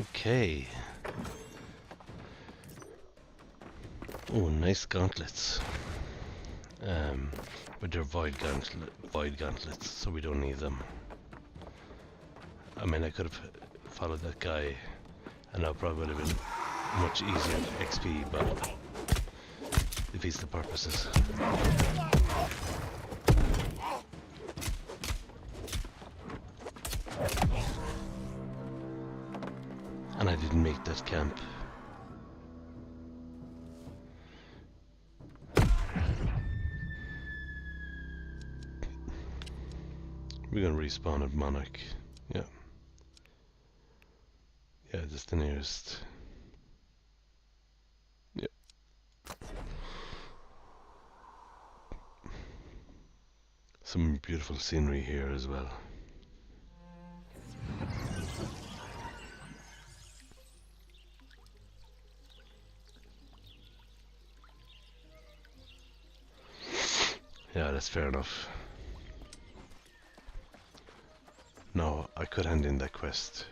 Okay. Oh, nice gauntlets. But they're void gauntlets, so we don't need them. I mean, I could have followed that guy, and that probably would have been much easier XP, but defeats the purposes. And I didn't make that camp. We're gonna respawn at Monarch. Yeah. Yeah, that's the nearest. Yeah. Some beautiful scenery here as well. Yeah, that's fair enough. No, I could hand in that quest,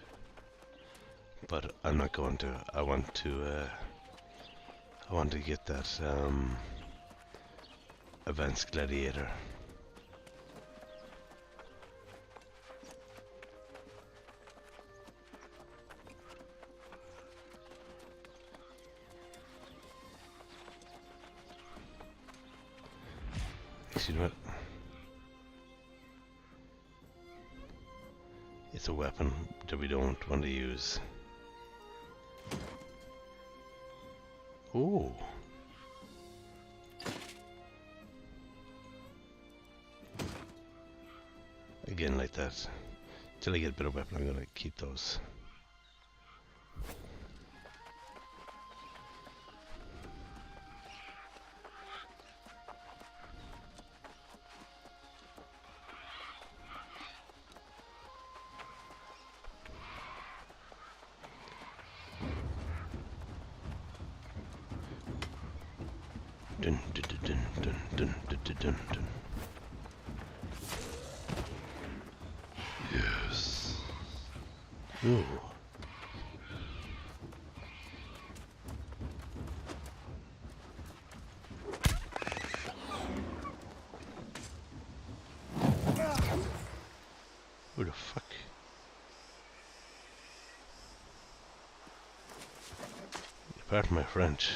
but I'm not going to. I want to get that advanced gladiator. Excuse me. It's a weapon that we don't want to use. Ooh. Again, like that. Till I get a better weapon, I'm gonna keep those. Dun, dun, dun, dun, dun, dun, dun, dun, dun. Yes. Ooh. Who the fuck? Pardon my French.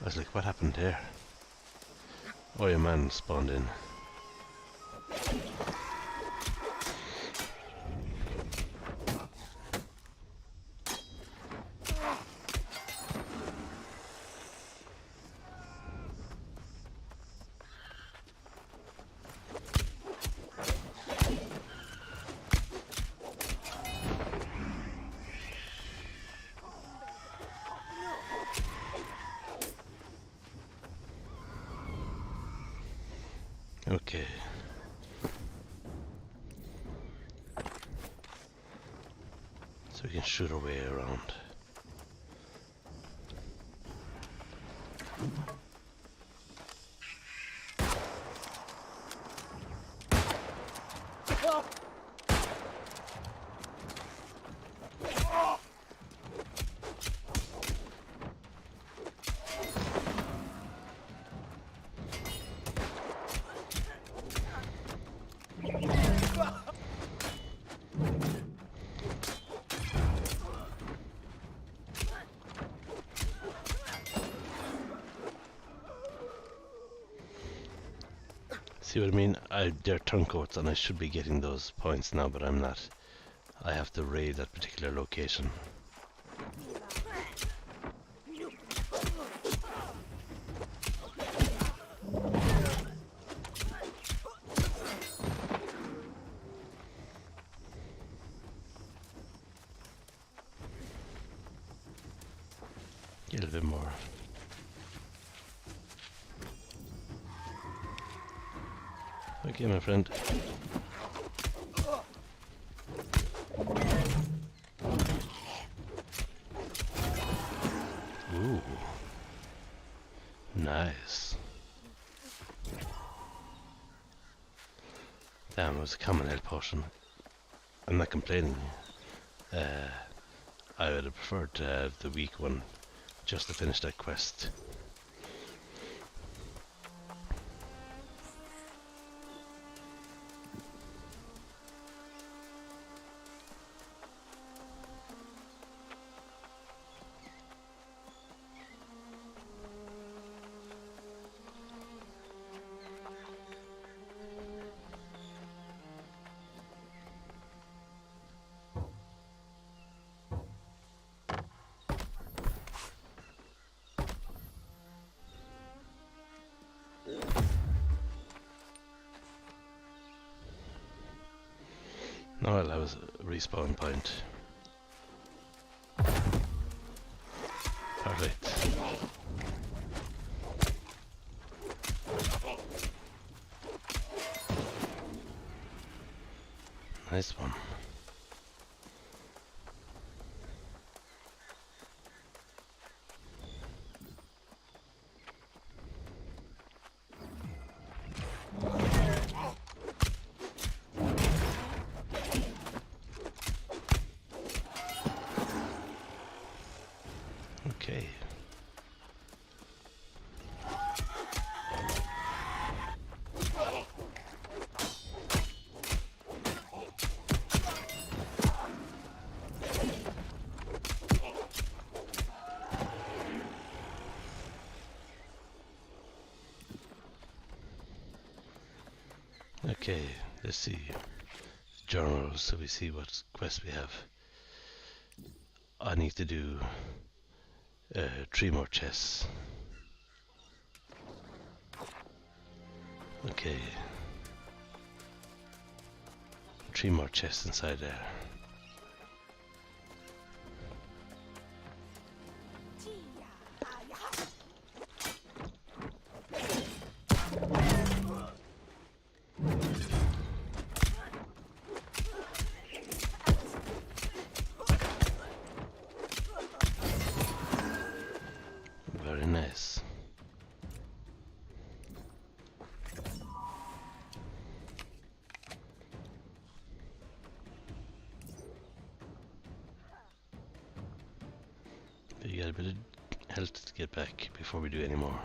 I was like, what happened there? Oh, your man spawned in. Okay. So we can shoot our way around. See what I mean? They're turncoats and I should be getting those points now, but I'm not. I have to raid that particular location. Get a bit more. Okay, my friend. Ooh. Nice. Damn, it was a common health potion. I'm not complaining. I would have preferred to have the weak one just to finish that quest. No, well, that was a respawn point. Perfect. Nice one. Okay. Okay, let's see journals so we see what quests we have. I need to do 3 more chests. Okay. 3 more chests inside there. Very nice. You got a bit of health to get back before we do any more.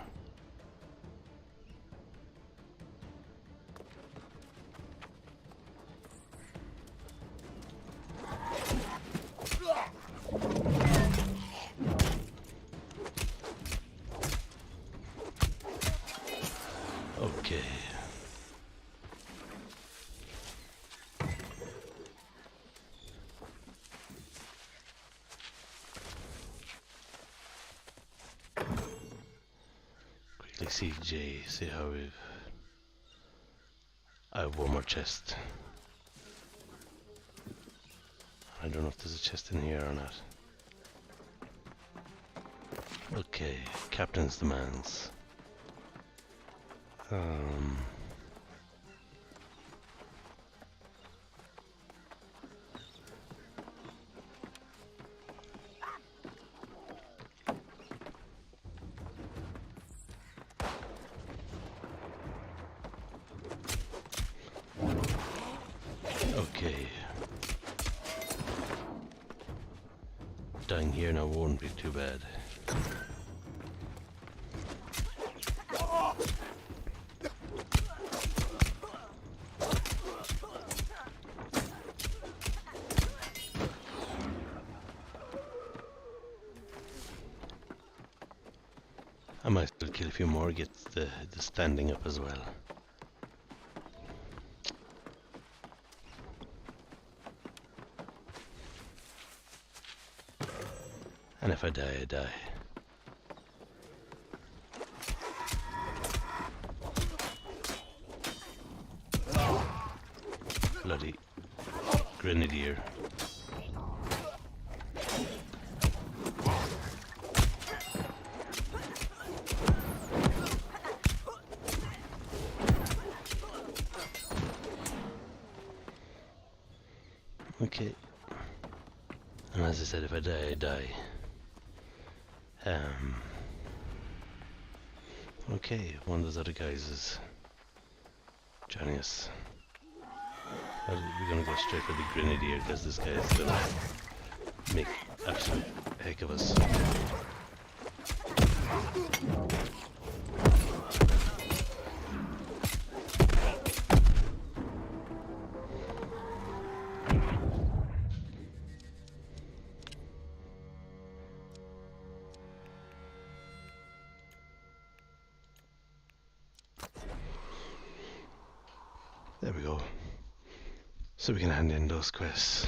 Okay. Quickly see J, see how we've... I have 1 more chest. I don't know if there's a chest in here or not. Okay, Captain's demands. Okay. Dying here now won't be too bad. I might still kill a few more, get the standing up as well. And if I die, I die. Bloody grenadier. Okay. And as I said, if I die, I die. Okay, one of those other guys is joining us. We're gonna go straight for the grenadier because this guy is gonna make absolute heck of us. There we go. So we can hand in those quests.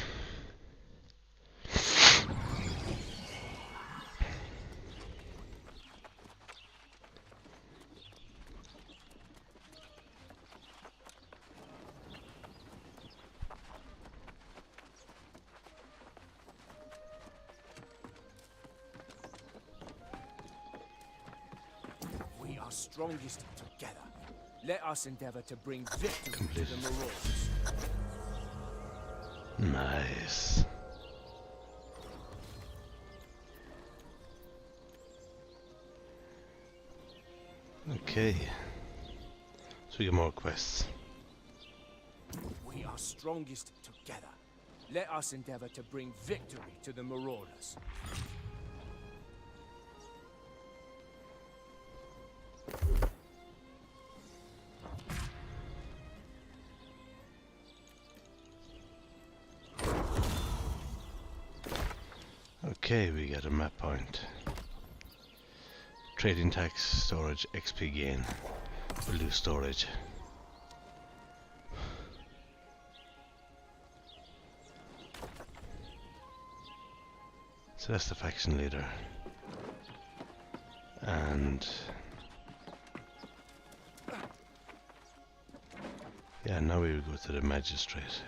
We are strongest together. Let us endeavor to bring victory to the Marauders. Nice. Okay. So we get more quests. We are strongest together. Let us endeavor to bring victory to the Marauders. Okay, we get a map point. Trading tax, storage, XP gain. We'll do storage. So that's the faction leader. And yeah, now we will go to the magistrate.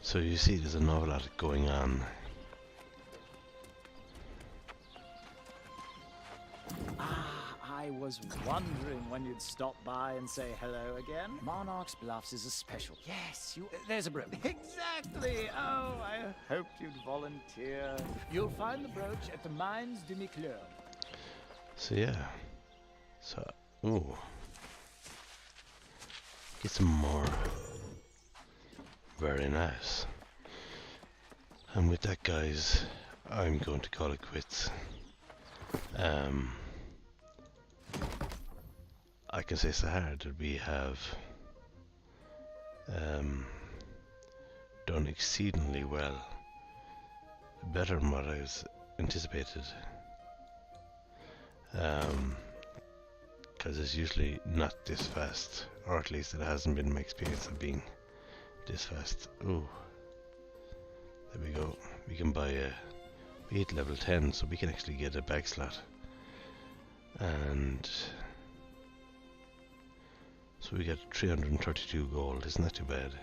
So you see there's an awful lot going on. I was wondering when you'd stop by and say hello again. Monarch's Bluffs is a special. Yes, there's a brooch. Exactly. Oh, I hoped you'd volunteer. You'll find the brooch at the Mines de Micleur. So yeah. So, ooh. Get some more. Very nice. And with that, guys, I'm going to call it quits. I can say so hard that we have done exceedingly well, better than what I was anticipated. Because it's usually not this fast, or at least it hasn't been my experience of being this fast. Ooh, there we go. We can buy a. We hit level 10, so we can actually get a bag slot. And so we get 332 gold. Isn't that too bad?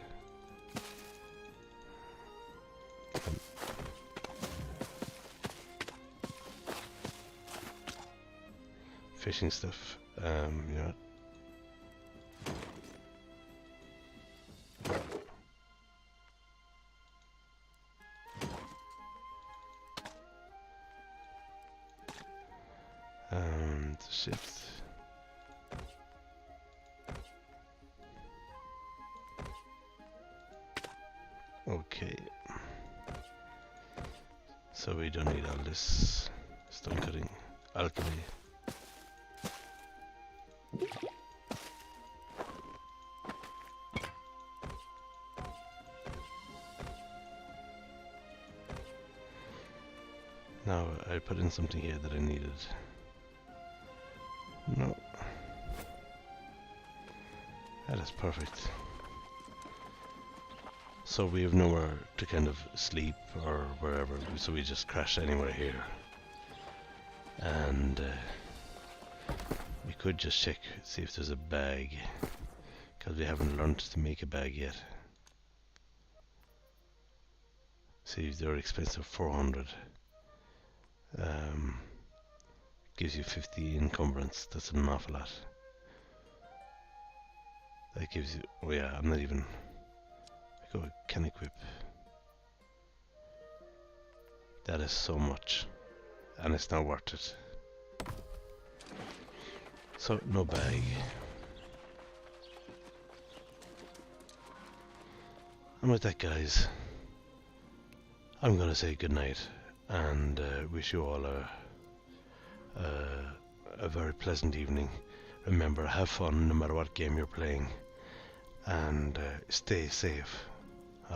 Fishing stuff. You know. And the ships. Okay. So we don't need all this stone cutting. Alchemy. Now I put in something here that I needed. No. That is perfect. So we have nowhere to kind of sleep or wherever, so we just crash anywhere here. And we could just check, see if there's a bag, because we haven't learned to make a bag yet. See, they're expensive, 400. Gives you 50 encumbrance. That's an awful lot. That gives you, oh yeah, I'm not even, I go, can equip. That is so much, and it's not worth it. So, no bag. And with that, guys, I'm gonna say goodnight and wish you all a very pleasant evening. Remember, have fun no matter what game you're playing, and stay safe.